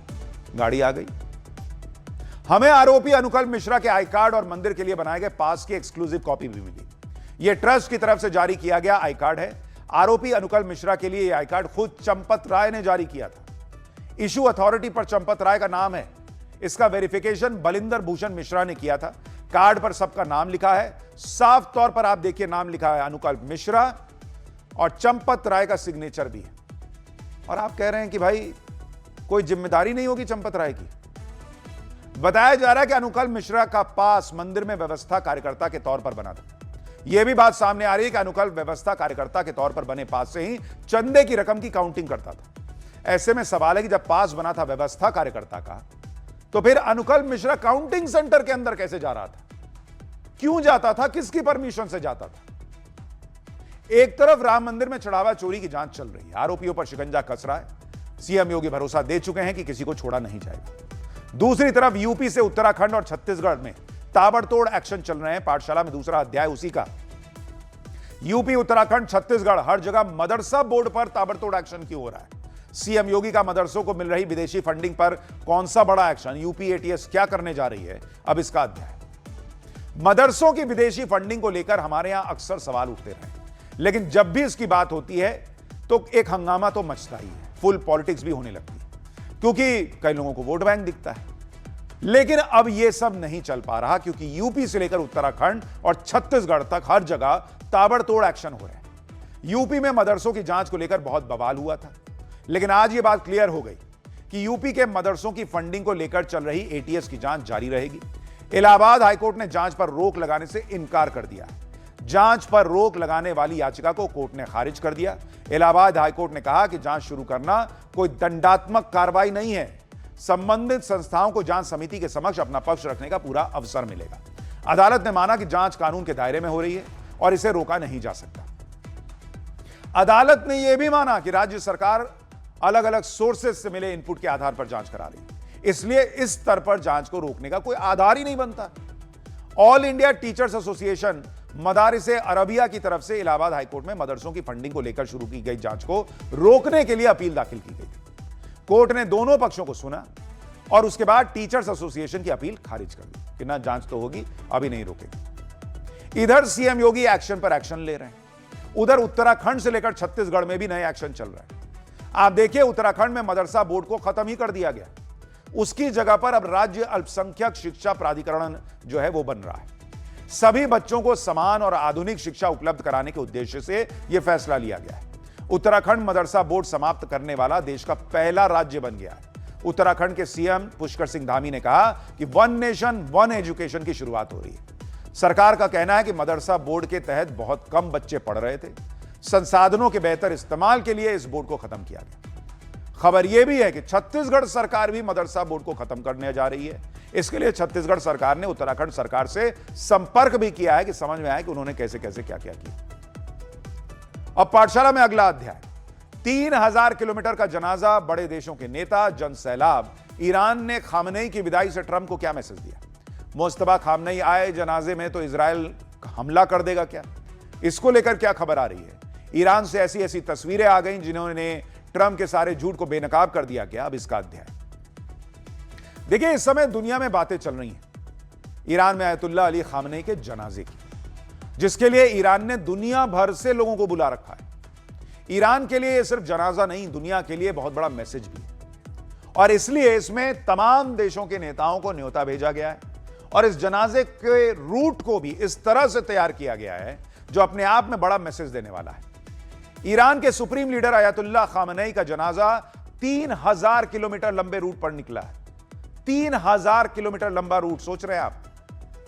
गाड़ी आ गई। हमें आरोपी अनुकल्प मिश्रा के आई कार्ड और मंदिर के लिए बनाए गए पास की एक्सक्लूसिव कॉपी भी मिली। यह ट्रस्ट की तरफ से जारी किया गया आई कार्ड है। आरोपी अनुकल्प मिश्रा के लिए यह आई कार्ड खुद चंपत राय ने जारी किया था। इशू अथॉरिटी पर चंपत राय का नाम है। इसका वेरिफिकेशन बलिंदर भूषण मिश्रा ने किया था। कार्ड पर सबका नाम लिखा है, साफ तौर पर आप देखिए नाम लिखा है अनुकल्प मिश्रा और चंपत राय का सिग्नेचर भी है। और आप कह रहे हैं कि भाई कोई जिम्मेदारी नहीं होगी चंपत राय की। बताया जा रहा है कि अनुकल्प मिश्रा का पास मंदिर में व्यवस्था कार्यकर्ता के तौर पर बना था। यह भी बात सामने आ रही है कि अनुकल्प व्यवस्था कार्यकर्ता के तौर पर बने पास से ही चंदे की रकम की काउंटिंग करता था। ऐसे में सवाल है कि जब पास बना था व्यवस्था कार्यकर्ता का, तो फिर अनुकल्प मिश्रा काउंटिंग सेंटर के अंदर कैसे जा रहा था? क्यों जाता था? किसकी परमिशन से जाता था? एक तरफ राम मंदिर में चढ़ावा चोरी की जांच चल रही है, आरोपियों पर शिकंजा कस रहा है। सीएम योगी भरोसा दे चुके हैं कि किसी को छोड़ा नहीं जाएगा। दूसरी तरफ यूपी से उत्तराखंड और छत्तीसगढ़ में ताबड़तोड़ एक्शन चल रहे हैं। पाठशाला में दूसरा अध्याय उसी का। यूपी, उत्तराखंड, छत्तीसगढ़, हर जगह मदरसा बोर्ड पर ताबड़तोड़ एक्शन क्यों हो रहा है? सीएम योगी का मदरसों को मिल रही विदेशी फंडिंग पर कौन सा बड़ा एक्शन? यूपी एटीएस क्या करने जा रही है? अब इसका अध्याय। मदरसों की विदेशी फंडिंग को लेकर हमारे यहां अक्सर सवाल उठते रहे, लेकिन जब भी इसकी बात होती है तो एक हंगामा तो मचता ही है, फुल पॉलिटिक्स भी होने लगती है, क्योंकि कई लोगों को वोट बैंक दिखता है। लेकिन अब यह सब नहीं चल पा रहा, क्योंकि यूपी से लेकर उत्तराखंड और छत्तीसगढ़ तक हर जगह ताबड़तोड़ एक्शन हो रहे हैं। यूपी में मदरसों की जांच को लेकर बहुत बवाल हुआ था, लेकिन आज यह बात क्लियर हो गई कि यूपी के मदरसों की फंडिंग को लेकर चल रही एटीएस की जांच जारी रहेगी। इलाहाबाद हाईकोर्ट ने जांच पर रोक लगाने से इनकार कर दिया। जांच पर रोक लगाने वाली याचिका को कोर्ट ने खारिज कर दिया। इलाहाबाद हाईकोर्ट ने कहा कि जांच शुरू करना कोई दंडात्मक कार्रवाई नहीं है। संबंधित संस्थाओं को जांच समिति के समक्ष अपना पक्ष रखने का पूरा अवसर मिलेगा। अदालत ने माना कि जांच कानून के दायरे में हो रही है और इसे रोका नहीं जा सकता। अदालत ने यह भी माना कि राज्य सरकार अलग अलग सोर्सेज से मिले इनपुट के आधार पर जांच करा रही है, इसलिए इस स्तर पर जांच को रोकने का कोई आधार ही नहीं बनता। ऑल इंडिया टीचर्स एसोसिएशन मदारिस अरबिया की तरफ से इलाहाबाद हाईकोर्ट में मदरसों की फंडिंग को लेकर शुरू की गई जांच को रोकने के लिए अपील दाखिल की गई। कोर्ट ने दोनों पक्षों को सुना और उसके बाद टीचर्स एसोसिएशन की अपील खारिज कर दी कि ना, जांच तो होगी, अभी नहीं रोकेंगे। इधर सीएम योगी एक्शन पर एक्शन ले रहे हैं, उधर उत्तराखंड से लेकर छत्तीसगढ़ में भी नए एक्शन चल रहा है। आप देखिए, उत्तराखंड में मदरसा बोर्ड को खत्म ही कर दिया गया, उसकी जगह पर अब राज्य अल्पसंख्यक शिक्षा प्राधिकरण जो है वो बन रहा है। सभी बच्चों को समान और आधुनिक शिक्षा उपलब्ध कराने के उद्देश्य से यह फैसला लिया गया है। उत्तराखंड मदरसा बोर्ड समाप्त करने वाला देश का पहला राज्य बन गया है। उत्तराखंड के सीएम पुष्कर सिंह धामी ने कहा कि वन नेशन वन एजुकेशन की शुरुआत हो रही है। सरकार का कहना है कि मदरसा बोर्ड के तहत बहुत कम बच्चे पढ़ रहे थे। संसाधनों के बेहतर इस्तेमाल के लिए इस बोर्ड को खत्म किया गया। खबर यह भी है कि छत्तीसगढ़ सरकार भी मदरसा बोर्ड को खत्म करने जा रही है। इसके लिए छत्तीसगढ़ सरकार ने उत्तराखंड सरकार से संपर्क भी किया है कि समझ में आए कि उन्होंने कैसे कैसे क्या क्या किया। अब पाठशाला में अगला अध्याय। 3000 किलोमीटर का जनाजा, बड़े देशों के नेता, जन सैलाब। ईरान ने खामनेई की विदाई से ट्रंप को क्या मैसेज दिया? मुस्तफा खामनेई आए जनाजे में तो इजराइल हमला कर देगा क्या? इसको लेकर क्या खबर आ रही है? ईरान से ऐसी ऐसी तस्वीरें आ गई जिन्होंने ट्रंप के सारे झूठ को बेनकाब कर दिया क्या? अब इसका अध्याय देखिए। इस समय दुनिया में बातें चल रही हैं ईरान में आयतुल्लाह अली खामनेई के जनाजे की, जिसके लिए ईरान ने दुनिया भर से लोगों को बुला रखा है। ईरान के लिए यह सिर्फ जनाजा नहीं, दुनिया के लिए बहुत बड़ा मैसेज भी है और इसलिए इसमें तमाम देशों के नेताओं को न्योता भेजा गया है और इस जनाजे के रूट को भी इस तरह से तैयार किया गया है जो अपने आप में बड़ा मैसेज देने वाला है। ईरान के सुप्रीम लीडर आयतुल्लाह खामनेई का जनाजा 3000 किलोमीटर लंबे रूट पर निकला है। 3000 किलोमीटर लंबा रूट, सोच रहे हैं आप?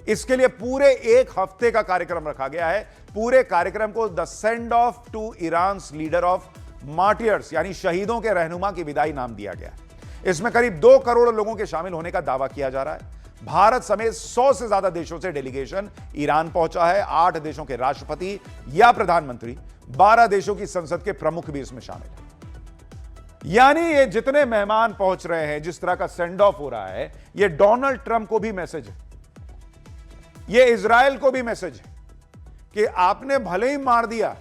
इसके लिए पूरे एक हफ्ते का कार्यक्रम रखा गया है। पूरे कार्यक्रम को the send off to Iran's leader of martyrs यानी शहीदों के रहनुमा की विदाई नाम दिया गया। इसमें करीब 2 करोड़ लोगों के शामिल होने का दावा किया जा रहा है। भारत समेत 100 से ज्यादा देशों से डेलीगेशन ईरान पहुंचा है। 8 देशों के राष्ट्रपति या प्रधानमंत्री, 12 देशों की संसद के प्रमुख भी इसमें शामिल हैं। यानी ये जितने मेहमान पहुंच रहे हैं, जिस तरह का सेंड ऑफ हो रहा है, ये डोनाल्ड ट्रंप को भी मैसेज है, ये इजराइल को भी मैसेज है कि आपने भले ही मार दिया,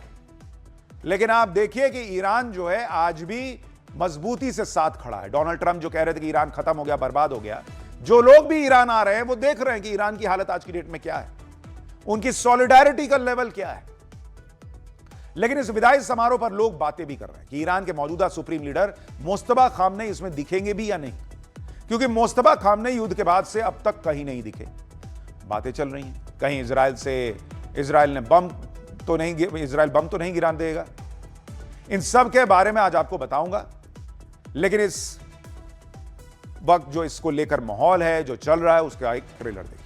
लेकिन आप देखिए कि ईरान जो है आज भी मजबूती से साथ खड़ा है। डोनाल्ड ट्रंप जो कह रहे थे कि ईरान खत्म हो गया, बर्बाद हो गया, जो लोग भी ईरान आ रहे हैं वो देख रहे हैं कि ईरान की हालत आज की डेट में क्या है, उनकी सॉलिडारिटी का लेवल क्या है। लेकिन इस विदाई समारोह पर लोग बातें भी कर रहे हैं कि ईरान के मौजूदा सुप्रीम लीडर मुस्तफा खामनेई इसमें दिखेंगे भी या नहीं, क्योंकि मुस्तफा खामनेई युद्ध के बाद से अब तक कहीं नहीं दिखे। बातें चल रही हैं कहीं इजराइल बम तो नहीं गिरा देगा। इन सब के बारे में आज आपको बताऊंगा, लेकिन इस वक्त जो इसको लेकर माहौल है, जो चल रहा है, उसका एक ट्रेलर देखिए।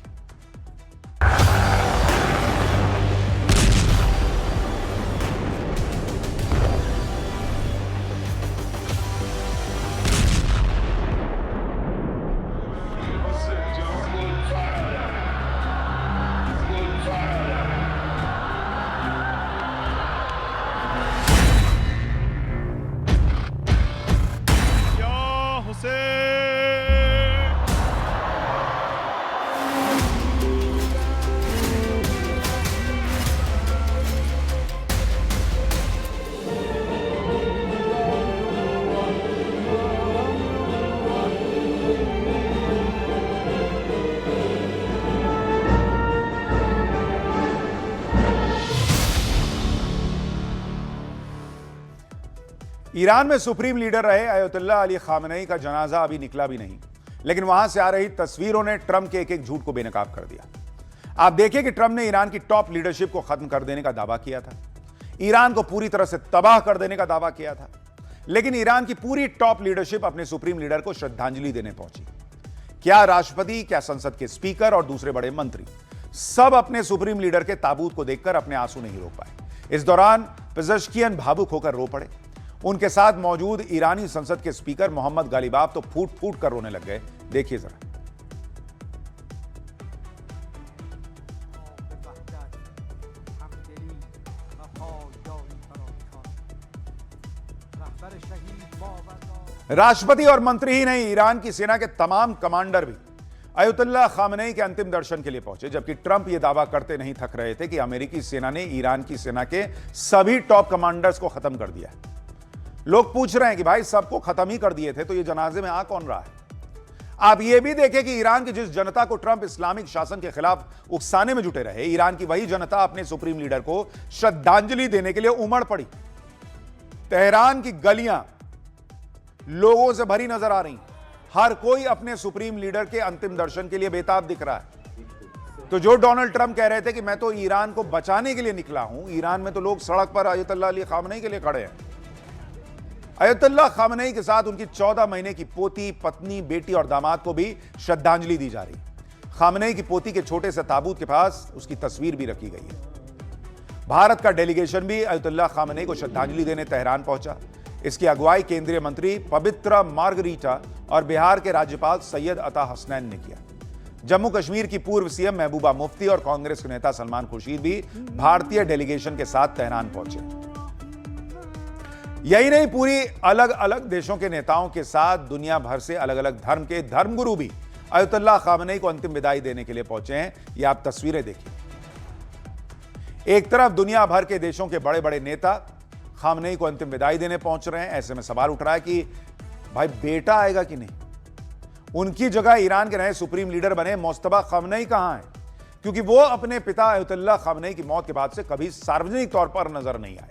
ईरान में सुप्रीम लीडर रहे आयतुल्लाह अली खामनेई का जनाजा अभी निकला भी नहीं। लेकिन वहां से आ रही तस्वीरों ने ट्रंप के एक एक झूठ को बेनकाब कर दिया। आप देखिए कि ट्रंप ने ईरान की टॉप लीडरशिप को खत्म कर देने का दावा किया था, ईरान को पूरी तरह से तबाह कर देने का दावा किया था, लेकिन ईरान की पूरी टॉप लीडरशिप अपने सुप्रीम लीडर को श्रद्धांजलि देने पहुंची। क्या राष्ट्रपति, क्या संसद के स्पीकर और दूसरे बड़े मंत्री सब अपने सुप्रीम लीडर के ताबूत को देखकर अपने आंसू नहीं रोक पाए। इस दौरान पेजेश्कियन भावुक होकर रो पड़े। उनके साथ मौजूद ईरानी संसद के स्पीकर मोहम्मद गालिबाफ तो फूट फूट कर रोने लग गए। देखिए जरा। राष्ट्रपति और मंत्री ही नहीं, ईरान की सेना के तमाम कमांडर भी अयतुल्लाह खामनेई के अंतिम दर्शन के लिए पहुंचे, जबकि ट्रंप यह दावा करते नहीं थक रहे थे कि अमेरिकी सेना ने ईरान की सेना के सभी टॉप कमांडर्स को खत्म कर दिया है। लोग पूछ रहे हैं कि भाई सबको खत्म ही कर दिए थे तो ये जनाजे में आ कौन रहा है। आप ये भी देखें कि ईरान की जिस जनता को ट्रंप इस्लामिक शासन के खिलाफ उकसाने में जुटे रहे, ईरान की वही जनता अपने सुप्रीम लीडर को श्रद्धांजलि देने के लिए उमड़ पड़ी। तेहरान की गलियां लोगों से भरी नजर आ रही, हर कोई अपने सुप्रीम लीडर के अंतिम दर्शन के लिए बेताब दिख रहा है। तो जो डोनाल्ड ट्रंप कह रहे थे कि मैं तो ईरान को बचाने के लिए निकला हूं, ईरान में तो लोग सड़क पर अयतुल्लाह अली खामनेई के लिए खड़े हैं। अयतुल्लाह खामनेई के साथ उनकी 14 महीने की पोती, पत्नी, बेटी और दामाद को भी श्रद्धांजलि दी जा रही। खामनेई की पोती के छोटे से ताबूत के पास उसकी तस्वीर भी रखी गई है। भारत का डेलीगेशन भी अयतुल्लाह खामनेई को श्रद्धांजलि देने तेहरान पहुंचा। इसकी अगुवाई केंद्रीय मंत्री पवित्रा मार्गरीटा और बिहार के राज्यपाल सैयद अता हसनैन ने किया। जम्मू कश्मीर की पूर्व सीएम महबूबा मुफ्ती और कांग्रेस के नेता सलमान खुर्शीद भी भारतीय डेलीगेशन के साथ तेहरान पहुंचे। यही नहीं, पूरी अलग अलग देशों के नेताओं के साथ दुनिया भर से अलग अलग धर्म के धर्मगुरु भी अयतुल्लाह खामनेई को अंतिम विदाई देने के लिए पहुंचे हैं। ये आप तस्वीरें देखिए। एक तरफ दुनिया भर के देशों के बड़े बड़े नेता खामनेई को अंतिम विदाई देने पहुंच रहे हैं। ऐसे में सवाल उठ रहा है कि भाई बेटा आएगा कि नहीं। उनकी जगह ईरान के नए सुप्रीम लीडर बने मुस्तफा खामनेई कहां हैं, क्योंकि वो अपने पिता अयतुल्लाह खामनेई की मौत के बाद से कभी सार्वजनिक तौर पर नजर नहीं आए।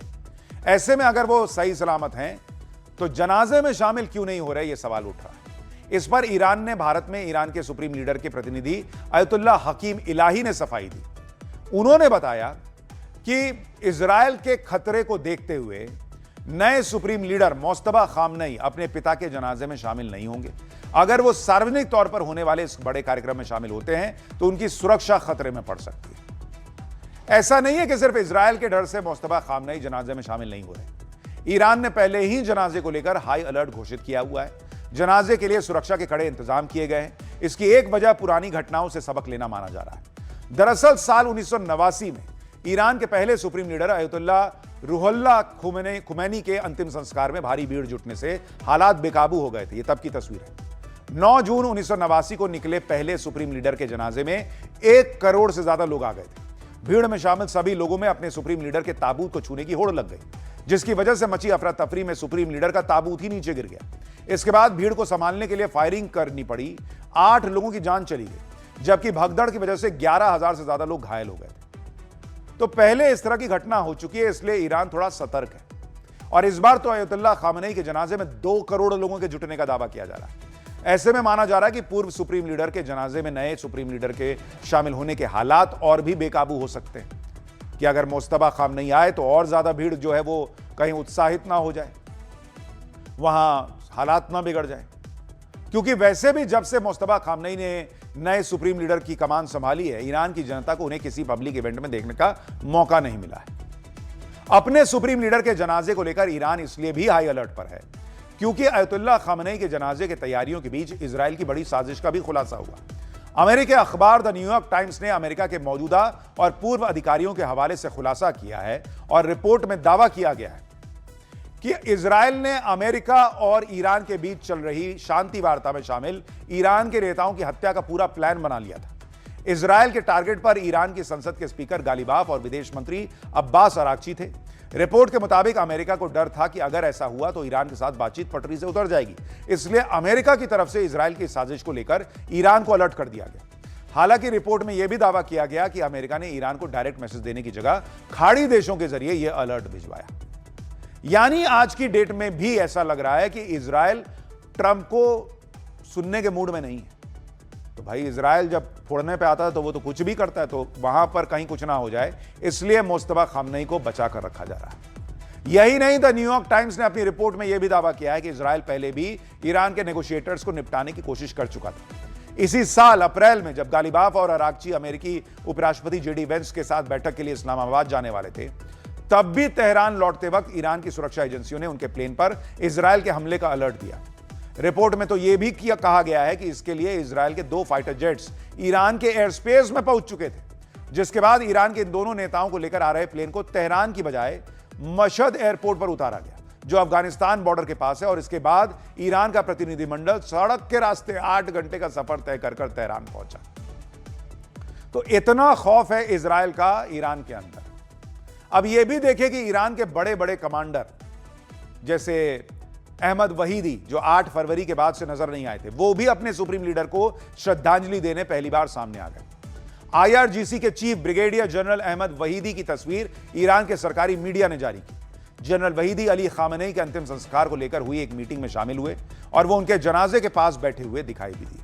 ऐसे में अगर वो सही सलामत हैं तो जनाजे में शामिल क्यों नहीं हो रहे, ये सवाल उठ रहा है। इस पर ईरान ने भारत में ईरान के सुप्रीम लीडर के प्रतिनिधि अयतुल्लाह हकीम इलाही ने सफाई दी। उन्होंने बताया कि इजरायल के खतरे को देखते हुए नए सुप्रीम लीडर मुस्तफा खामनेई अपने पिता के जनाजे में शामिल नहीं होंगे। अगर वो सार्वजनिक तौर पर होने वाले इस बड़े कार्यक्रम में शामिल होते हैं तो उनकी सुरक्षा खतरे में पड़ सकती है। ऐसा नहीं है कि सिर्फ इजरायल के डर से मुस्तफा खामनेई जनाजे में शामिल नहीं हो रहे। ईरान ने पहले ही जनाजे को लेकर हाई अलर्ट घोषित किया हुआ है। जनाजे के लिए सुरक्षा के कड़े इंतजाम किए गए हैं। इसकी एक वजह पुरानी घटनाओं से सबक लेना माना जा रहा है। दरअसल साल 1989 में ईरान के पहले supreme leader Ayatollah Ruhollah Khomeini के अंतिम संस्कार में भारी भीड़ जुटने से हालात बेकाबू हो गए थे। ये तब की तस्वीर है। 9 जून 1989 को निकले पहले सुप्रीम लीडर के जनाजे में 1 करोड़ से ज्यादा लोग आ गए थे। भीड़ में शामिल सभी लोगों में अपने सुप्रीम लीडर के ताबूत को छूने की होड़ लग गई, जिसकी वजह से मची अफरा तफरी में सुप्रीम लीडर का ताबूत ही नीचे गिर गया। इसके बाद भीड़ को संभालने के लिए फायरिंग करनी पड़ी। 8 लोगों की जान चली गई, जबकि भगदड़ की वजह से 11,000 से ज्यादा लोग घायल हो गए थे। तो पहले इस तरह की घटना हो चुकी है, इसलिए ईरान थोड़ा सतर्क है। और इस बार तो अयतुल्लाह खामनेई के जनाजे में 2 करोड़ लोगों के जुटने का दावा किया जा रहा है। ऐसे में माना जा रहा है कि पूर्व सुप्रीम लीडर के जनाजे में नए सुप्रीम लीडर के शामिल होने के हालात और भी बेकाबू हो सकते हैं कि अगर मुस्तफा खामनेई आए तो और ज्यादा भीड़ जो है वो कहीं उत्साहित ना हो जाए, वहां हालात ना बिगड़ जाए। क्योंकि वैसे भी जब से मुस्तफा खामनेई ने नए सुप्रीम लीडर की कमान संभाली है, ईरान की जनता को उन्हें किसी पब्लिक इवेंट में देखने का मौका नहीं मिला है। अपने सुप्रीम लीडर के जनाजे को लेकर ईरान इसलिए भी हाई अलर्ट पर है क्योंकि अयतुल्लाह खामनेई के जनाजे के तैयारियों के बीच इजराइल की बड़ी साजिश का भी खुलासा हुआ। अमेरिकी अखबार द न्यूयॉर्क टाइम्स ने अमेरिका के मौजूदा और पूर्व अधिकारियों के हवाले से खुलासा किया है और रिपोर्ट में दावा किया गया है कि इजराइल ने अमेरिका और ईरान के बीच चल रही शांति वार्ता में शामिल ईरान के नेताओं की हत्या का पूरा प्लान बना लिया था। इजराइल के टारगेट पर ईरान की संसद के स्पीकर गालिबाफ और विदेश मंत्री अब्बास अराक्ची थे। रिपोर्ट के मुताबिक अमेरिका को डर था कि अगर ऐसा हुआ तो ईरान के साथ बातचीत पटरी से उतर जाएगी, इसलिए अमेरिका की तरफ से इजराइल की साजिश को लेकर ईरान को अलर्ट कर दिया गया। हालांकि रिपोर्ट में यह भी दावा किया गया कि अमेरिका ने ईरान को डायरेक्ट मैसेज देने की जगह खाड़ी देशों के जरिए यह अलर्ट भिजवाया। यानी आज की डेट में भी ऐसा लग रहा है कि इजराइल ट्रंप को सुनने के मूड में नहीं है। तो भाई इजराइल जब फोड़ने पे आता है तो वो तो कुछ भी करता है, तो वहां पर कहीं कुछ ना हो जाए, इसलिए मुस्तफा खामनेई को बचा कर रखा जा रहा है। यही नहीं, द न्यूयॉर्क टाइम्स ने अपनी रिपोर्ट में यह भी दावा किया है कि इजराइल पहले भी ईरान के नेगोशिएटर्स को निपटाने की कोशिश कर चुका था। इसी साल अप्रैल में जब गालिबाफ और अरागची अमेरिकी उपराष्ट्रपति जेडी वेंस के साथ बैठक के लिए इस्लामाबाद जाने वाले थे, तब भी तेहरान लौटते वक्त ईरान की सुरक्षा एजेंसियों ने उनके प्लेन पर इजराइल के हमले का अलर्ट दिया। रिपोर्ट में तो यह भी कहा गया है कि इसके लिए इजराइल के 2 फाइटर जेट्स ईरान के एयर स्पेस में पहुंच चुके थे, जिसके बाद ईरान के इन दोनों नेताओं को लेकर आ रहे प्लेन को तेहरान की बजाय मशहद एयरपोर्ट पर उतारा गया, जो अफगानिस्तान बॉर्डर के पास है। और इसके बाद ईरान का प्रतिनिधिमंडल सड़क के रास्ते 8 घंटे का सफर तय कर तेहरान पहुंचा। तो इतना खौफ है इजराइल का ईरान के अंदर। अब यह भी देखें कि ईरान के बड़े बड़े कमांडर जैसे अहमद वहीदी, जो 8 फरवरी के बाद से नजर नहीं आए थे, वो भी अपने सुप्रीम लीडर को श्रद्धांजलि देने पहली बार सामने आ गए। आईआरजीसी के चीफ ब्रिगेडियर जनरल अहमद वहीदी की तस्वीर ईरान के सरकारी मीडिया ने जारी की। जनरल वहीदी अली खामनेई के अंतिम संस्कार को लेकर हुई एक मीटिंग में शामिल हुए और वो उनके जनाजे के पास बैठे हुए दिखाई भी दिए।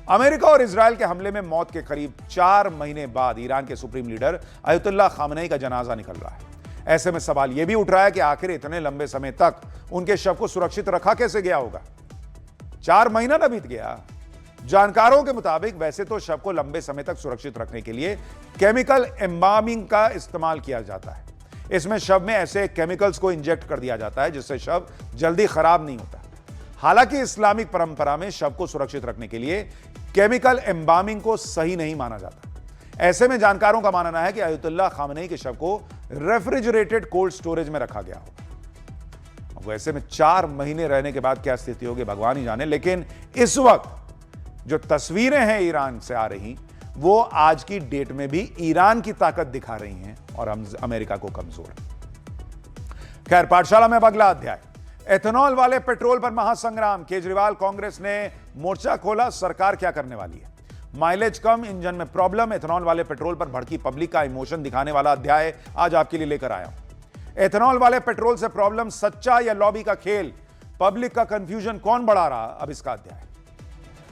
अमेरिका और इजराइल के हमले में मौत के करीब 4 महीने बाद ईरान के सुप्रीम लीडर अयतुल्लाह खामनेई का जनाजा निकल रहा है। ऐसे में सवाल यह भी उठ रहा है कि आखिर इतने लंबे समय तक उनके शव को सुरक्षित रखा कैसे गया होगा। 4 महीना न बीत गया। जानकारों के मुताबिक वैसे तो शव को लंबे समय तक सुरक्षित रखने के लिए केमिकल एम्बामिंग का इस्तेमाल किया जाता है। इसमें शव में ऐसे केमिकल्स को इंजेक्ट कर दिया जाता है जिससे शव जल्दी खराब नहीं होता। हालांकि इस्लामिक परंपरा में शव को सुरक्षित रखने के लिए केमिकल एम्बामिंग को सही नहीं माना जाता। ऐसे में जानकारों का मानना है कि अयतुल्लाह खामनेई के शव को रेफ्रिजरेटेड कोल्ड स्टोरेज में रखा गया होगा। वैसे में 4 महीने रहने के बाद क्या स्थिति होगी भगवान ही जाने। लेकिन इस वक्त जो तस्वीरें हैं ईरान से आ रही, वो आज की डेट में भी ईरान की ताकत दिखा रही हैं और हम अमेरिका को कमजोर। खैर, पाठशाला में अगला अध्याय, एथेनॉल वाले पेट्रोल पर महासंग्राम। केजरीवाल कांग्रेस ने मोर्चा खोला, सरकार क्या करने वाली है। माइलेज कम, इंजन में प्रॉब्लम, एथेनॉल वाले पेट्रोल पर भड़की पब्लिक का इमोशन दिखाने वाला अध्याय आज आपके लिए लेकर आया हूं। एथेनॉल वाले पेट्रोल से प्रॉब्लम सच्चा या लॉबी का खेल, पब्लिक का कंफ्यूजन कौन बढ़ा रहा, अब इसका अध्याय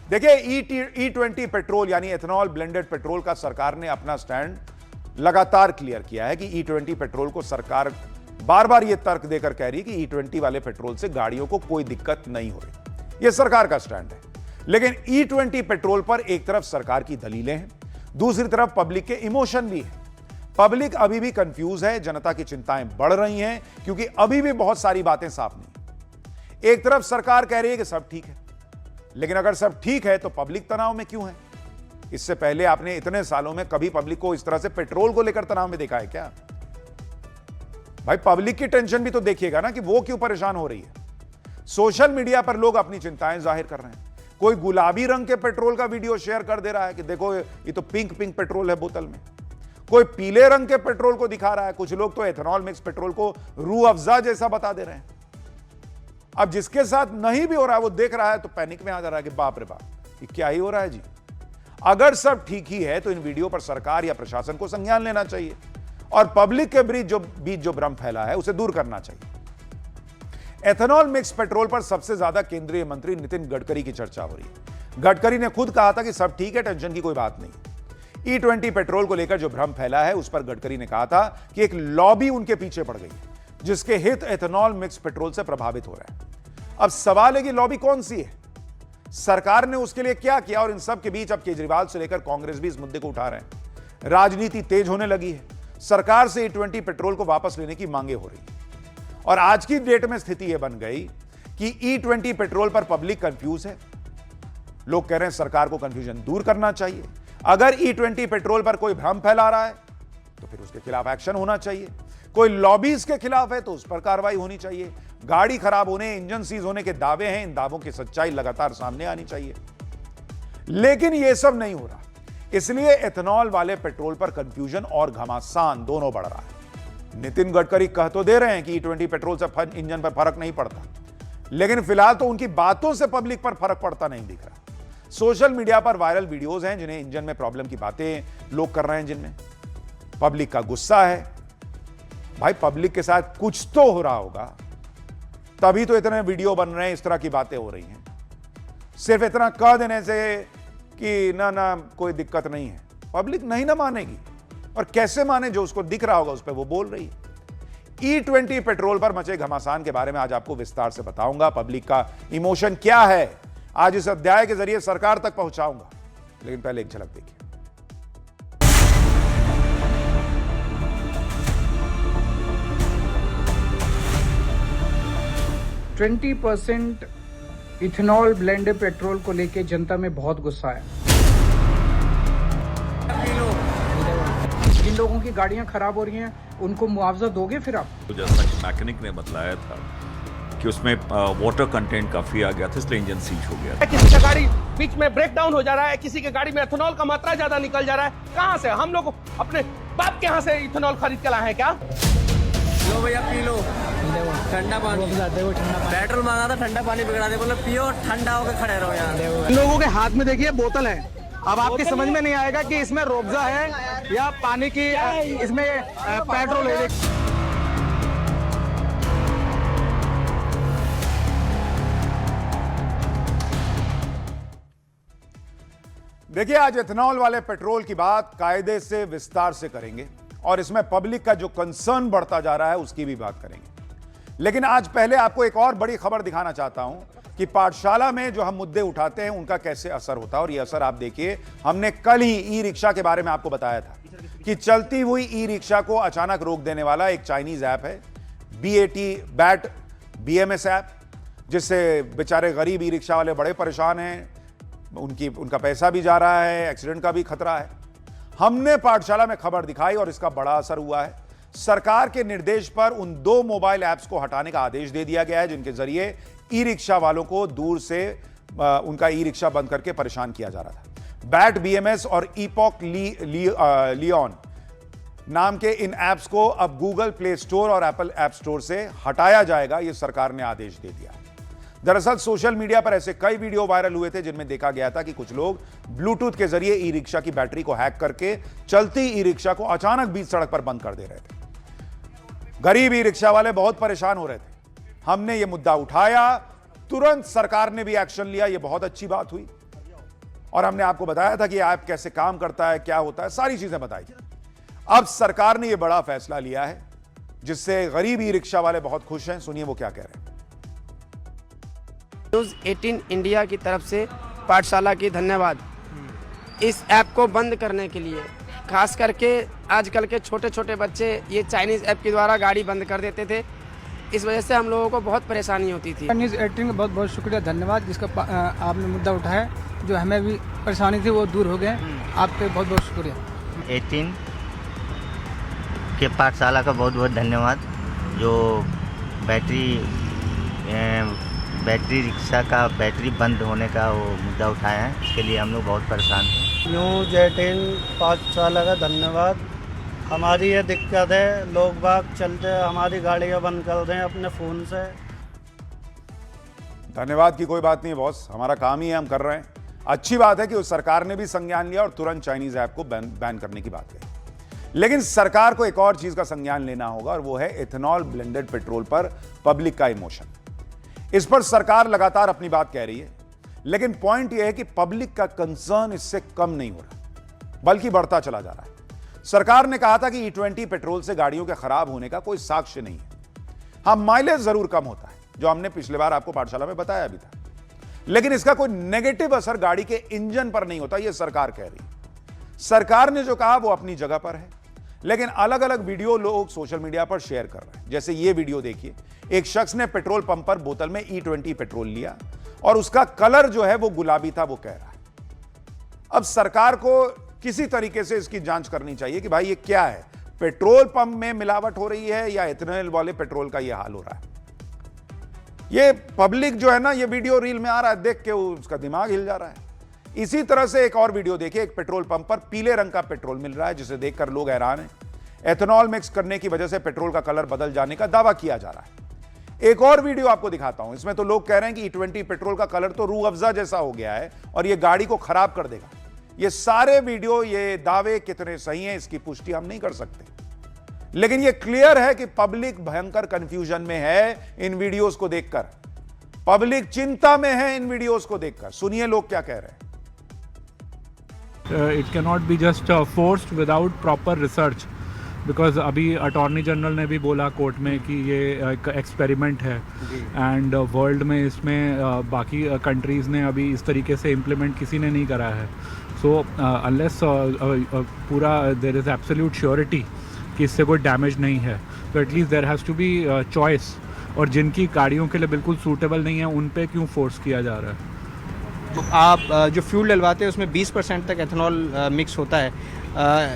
देखिए। E20 पेट्रोल यानी एथेनॉल ब्लेंडेड पेट्रोल का सरकार ने अपना स्टैंड लगातार क्लियर किया है कि E20 पेट्रोल को सरकार बार बार यह तर्क देकर कह रही है कि E20 वाले पेट्रोल से गाड़ियों को कोई दिक्कत नहीं हो रही। यह सरकार का स्टैंड है। लेकिन E20 पेट्रोल पर एक तरफ सरकार की दलीलें हैं, दूसरी तरफ पब्लिक के इमोशन भी है। पब्लिक अभी भी कंफ्यूज है, जनता की चिंताएं बढ़ रही हैं क्योंकि अभी भी बहुत सारी बातें साफ नहीं। एक तरफ सरकार कह रही है कि सब ठीक है, लेकिन अगर सब ठीक है तो पब्लिक तनाव में क्यों है। इससे पहले आपने इतने सालों में कभी पब्लिक को इस तरह से पेट्रोल को लेकर तनाव में देखा है क्या। भाई, पब्लिक की टेंशन भी तो देखिएगा ना कि वो क्यों परेशान हो रही है। सोशल मीडिया पर लोग अपनी चिंताएं जाहिर कर रहे हैं। कोई गुलाबी रंग के पेट्रोल का वीडियो शेयर कर दे रहा है कि देखो ये तो पिंक पेट्रोल है बोतल में। कोई पीले रंग के पेट्रोल को दिखा रहा है। कुछ लोग तो एथेनॉल मिक्स पेट्रोल को रूह अफ़ज़ा जैसा बता दे रहे हैं। अब जिसके साथ नहीं भी हो रहा है वो देख रहा है तो पैनिक में आ जा रहा है कि बाप रे बाप, ये क्या ही हो रहा है जी। अगर सब ठीक ही है तो इन वीडियो पर सरकार या प्रशासन को संज्ञान लेना चाहिए और पब्लिक के बीच जो भ्रम फैला है उसे दूर करना चाहिए। एथेनॉल मिक्स पेट्रोल पर सबसे ज्यादा केंद्रीय मंत्री नितिन गडकरी की चर्चा हो रही है। गडकरी ने खुद कहा था कि सब ठीक है, टेंशन की कोई बात नहीं। E20 पेट्रोल को लेकर जो भ्रम फैला है उस पर गडकरी ने कहा था कि एक लॉबी उनके पीछे पड़ गई है जिसके हित एथेनॉल मिक्स पेट्रोल से प्रभावित हो रहे हैं। अब सवाल है कि लॉबी कौन सी है, सरकार ने उसके लिए क्या किया। और इन सब के बीच अब केजरीवाल से लेकर कांग्रेस भी इस मुद्दे को उठा रहे हैं। राजनीति तेज होने लगी है। सरकार से E20 पेट्रोल को वापस लेने की मांगे हो रही है और आज की डेट में स्थिति यह बन गई कि E20 पेट्रोल पर पब्लिक कंफ्यूज है। लोग कह रहे हैं सरकार को कंफ्यूजन दूर करना चाहिए। अगर E20 पेट्रोल पर कोई भ्रम फैला रहा है तो फिर उसके खिलाफ एक्शन होना चाहिए। कोई लॉबीज के खिलाफ है तो उस पर कार्रवाई होनी चाहिए। गाड़ी खराब होने, इंजन सीज होने के दावे हैं, इन दावों की सच्चाई लगातार सामने आनी चाहिए। लेकिन यह सब नहीं हो रहा, इसलिए एथेनॉल वाले पेट्रोल पर कंफ्यूजन और घमासान दोनों बढ़ रहा है। नितिन गडकरी कह तो दे रहे हैं कि E20 पेट्रोल से इंजन पर फर्क नहीं पड़ता, लेकिन फिलहाल तो उनकी बातों से पब्लिक पर फर्क पड़ता नहीं दिख रहा। सोशल मीडिया पर वायरल वीडियोस हैं जिन्हें इंजन में प्रॉब्लम की बातें लोग कर रहे हैं, जिनमें पब्लिक का गुस्सा है। भाई, पब्लिक के साथ कुछ तो हो रहा होगा, तभी तो इतने वीडियो बन रहे हैं, इस तरह की बातें हो रही हैं। सिर्फ इतना कह देने से कि ना कोई दिक्कत नहीं है, पब्लिक नहीं ना मानेगी। और कैसे माने, जो उसको दिख रहा होगा उस पर वो बोल रही है। E20 पेट्रोल पर मचे घमासान के बारे में आज आपको विस्तार से बताऊंगा। पब्लिक का इमोशन क्या है आज इस अध्याय के जरिए सरकार तक पहुंचाऊंगा, लेकिन पहले एक झलक देखिए। 20% इथेनॉल ब्लेंडेड पेट्रोल को लेके जनता में बहुत गुस्सा है। जिन लोगों की गाड़ियां खराब हो रही हैं उनको मुआवजा दोगे फिर आप? जैसा कि मैकेनिक ने बताया था कि उसमें वाटर कंटेंट काफी आ गया था, इसलिए इंजन सीज हो गया। किसी का गाड़ी बीच में ब्रेक डाउन हो जा रहा है, किसी के गाड़ी में इथेनॉल का मात्रा ज्यादा निकल जा रहा है। कहां से हम लोग अपने बाप के यहाँ से इथेनॉल खरीद के लाए हैं क्या? लो भैया पी लो, ठंडा पानी पेट्रोल मांगा था, ठंडा पानी बिगड़ा दे, बोले पियो ठंडा होकर खड़े रहो यहाँ। लोगों के हाथ में देखिए बोतल है, अब आपकी समझ में नहीं आएगा कि इसमें रोबजा है या पानी की, इसमें पेट्रोल है। देखिए, आज इथेनॉल वाले पेट्रोल की बात कायदे से विस्तार से करेंगे और इसमें पब्लिक का जो कंसर्न बढ़ता जा रहा है उसकी भी बात करेंगे। लेकिन आज पहले आपको एक और बड़ी खबर दिखाना चाहता हूं कि पाठशाला में जो हम मुद्दे उठाते हैं उनका कैसे असर होता है। और यह असर आप देखिए, हमने कल ही ई रिक्शा के बारे में आपको बताया था कि चलती हुई ई रिक्शा को अचानक रोक देने वाला एक चाइनीज ऐप है, बैट BMS ऐप, जिससे बेचारे गरीब ई रिक्शा वाले बड़े परेशान हैं, उनका पैसा भी जा रहा है, एक्सीडेंट का भी खतरा है। हमने पाठशाला में खबर दिखाई और इसका बड़ा असर हुआ है। सरकार के निर्देश पर उन 2 मोबाइल ऐप्स को हटाने का आदेश दे दिया गया है, जिनके जरिए ई रिक्शा वालों को दूर से उनका ई रिक्शा बंद करके परेशान किया जा रहा था। बैट BMS और ईपॉक लियोन नाम के इन ऐप्स को अब गूगल प्ले स्टोर और एप्पल ऐप स्टोर से हटाया जाएगा, यह सरकार ने आदेश दे दिया। दरअसल सोशल मीडिया पर ऐसे कई वीडियो वायरल हुए थे जिनमें देखा गया था कि कुछ लोग ब्लूटूथ के जरिए ई रिक्शा की बैटरी को हैक करके चलती ई रिक्शा को अचानक बीच सड़क पर बंद कर दे रहे थे। गरीब ई रिक्शा वाले बहुत परेशान हो रहे थे। हमने ये मुद्दा उठाया, तुरंत सरकार ने भी एक्शन लिया, ये बहुत अच्छी बात हुई। और हमने आपको बताया था कि ऐप कैसे काम करता है, क्या होता है, सारी चीजें बताई। अब सरकार ने यह बड़ा फैसला लिया है जिससे गरीब ई रिक्शा वाले बहुत खुश हैं। सुनिए वो क्या कह रहे हैं। न्यूज़ 18 इंडिया की तरफ से पाठशाला की धन्यवाद। इस ऐप को बंद करने के लिए, खास करके आजकल के छोटे छोटे बच्चे ये चाइनीज़ ऐप के द्वारा गाड़ी बंद कर देते थे, इस वजह से हम लोगों को बहुत परेशानी होती थी। न्यूज़ 18 का बहुत बहुत शुक्रिया, धन्यवाद, जिसका आपने मुद्दा उठाया, जो हमें भी परेशानी थी वो दूर हो गए। आपके बहुत बहुत शुक्रिया। 18 के पाठशाला का बहुत बहुत धन्यवाद, जो बैटरी रिक्शा का बैटरी बंद होने का वो मुद्दा उठाया है, इसके लिए हम लोग बहुत परेशान थे। न्यूज़ 18 पाठशाला का धन्यवाद। हमारी ये दिक्कत है, लोग बाग चलते हमारी गाड़ियाँ बंद कर दें अपने फ़ोन से। धन्यवाद की कोई बात नहीं बॉस, हमारा काम ही है, हम कर रहे हैं। अच्छी बात है कि उस सरकार ने भी संज्ञान लिया और तुरंत चाइनीज ऐप को बैन करने की बात कही। लेकिन सरकार को एक और चीज का संज्ञान लेना होगा और वो है इथेनॉल ब्लेंडेड पेट्रोल पर पब्लिक का इमोशन। इस पर सरकार लगातार अपनी बात कह रही है, लेकिन पॉइंट यह है कि पब्लिक का कंसर्न इससे कम नहीं हो रहा, बल्कि बढ़ता चला जा रहा है। सरकार ने कहा था कि E20 पेट्रोल से गाड़ियों के खराब होने का कोई साक्ष्य नहीं है। हाँ, माइलेज जरूर कम होता है, जो हमने पिछले बार आपको पाठशाला में बताया भी था, लेकिन इसका कोई नेगेटिव असर गाड़ी के इंजन पर नहीं होता, यह सरकार कह रही है। सरकार ने जो कहा वो अपनी जगह पर है, लेकिन अलग अलग वीडियो लोग सोशल मीडिया पर शेयर कर रहे हैं। जैसे ये वीडियो देखिए, एक शख्स ने पेट्रोल पंप पर बोतल में E20 पेट्रोल लिया और उसका कलर जो है वो गुलाबी था, वो कह रहा है। अब सरकार को किसी तरीके से इसकी जांच करनी चाहिए कि भाई ये क्या है, पेट्रोल पंप में मिलावट हो रही है या इथेनॉल वाले पेट्रोल का ये हाल हो रहा है। ये पब्लिक जो है ना, ये वीडियो रील में आ रहा है, देख के उसका दिमाग हिल जा रहा है। इसी तरह से एक और वीडियो देखिए, एक पेट्रोल पंप पर पीले रंग का पेट्रोल मिल रहा है, जिसे देखकर लोग हैरान हैं। एथेनॉल मिक्स करने की वजह से पेट्रोल का कलर बदल जाने का दावा किया जा रहा है। एक और वीडियो आपको दिखाता हूं, इसमें तो लोग कह रहे हैं कि E20 पेट्रोल का कलर तो रूह अफ़ज़ा जैसा हो गया है और यह गाड़ी को खराब कर देगा। ये सारे वीडियो, ये दावे कितने सही हैं इसकी पुष्टि हम नहीं कर सकते, लेकिन यह क्लियर है कि पब्लिक भयंकर कंफ्यूजन में है इन वीडियोस को देखकर। पब्लिक चिंता में है इन वीडियोस को देखकर। सुनिए लोग क्या कह रहे हैं। It cannot be just forced without proper research, because अभी अटॉर्नी जनरल ने भी बोला कोर्ट में कि ये एक एक्सपेरिमेंट है एंड वर्ल्ड में इसमें बाकी कंट्रीज़ ने अभी इस तरीके से इम्प्लीमेंट किसी ने नहीं करा है। सो अनलेस पूरा देयर इज़ एब्सोल्यूट श्योरिटी कि इससे कोई डैमेज नहीं है, तो at least there has to be choice. और जिनकी गाड़ियों के लिए बिल्कुल सूटेबल नहीं है उन पे क्यों फोर्स किया जा रहा है? आप जो फ्यूल डलवाते हैं उसमें 20% तक एथेनॉल मिक्स होता है,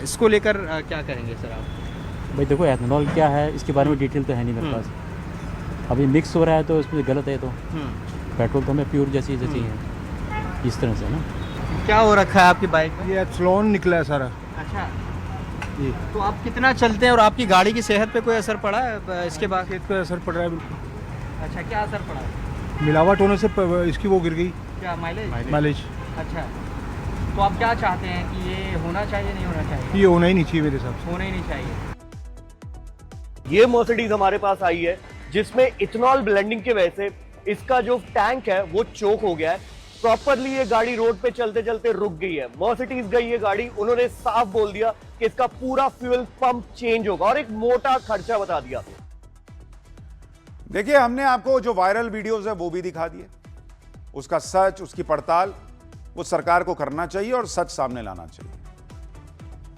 इसको लेकर क्या करेंगे सर आप? भाई देखो, एथेनॉल क्या है इसके बारे में डिटेल तो है नहीं मेरे पास। अभी मिक्स हो रहा है तो इसमें गलत है। तो पेट्रोल तो हमें प्योर जैसी है, इस तरह से ना। क्या हो रखा है आपकी बाइक में? ये एथेनॉल निकला है सारा। अच्छा जी। तो आप कितना चलते हैं और आपकी गाड़ी की सेहत पे कोई असर पड़ा है इसके बाद? सेहत पे असर पड़ रहा है बिल्कुल। अच्छा, क्या असर पड़ा है? मिलावट होने से इसकी वो गिर गई। क्या माइलेज? अच्छा, तो आप क्या चाहते हैं कि ये होना चाहिए नहीं होना चाहिए? ये होना ही नहीं चाहिए मेरे हिसाब से। होना ही नहीं चाहिए। ये मर्सिडीज हमारे पास आई है जिसमें इथेनॉल ब्लेंडिंग की वजह से इसका जो टैंक है वो चोक हो गया है। प्रॉपरली ये गाड़ी रोड पे चलते चलते रुक गई है। मर्सिडीज गई ये गाड़ी, उन्होंने साफ बोल दिया कि इसका पूरा फ्यूल पंप चेंज होगा और एक मोटा खर्चा बता दिया। देखिए, हमने आपको जो वायरल वीडियोस है वो भी दिखा दिए। उसका सच, उसकी पड़ताल वो सरकार को करना चाहिए और सच सामने लाना चाहिए।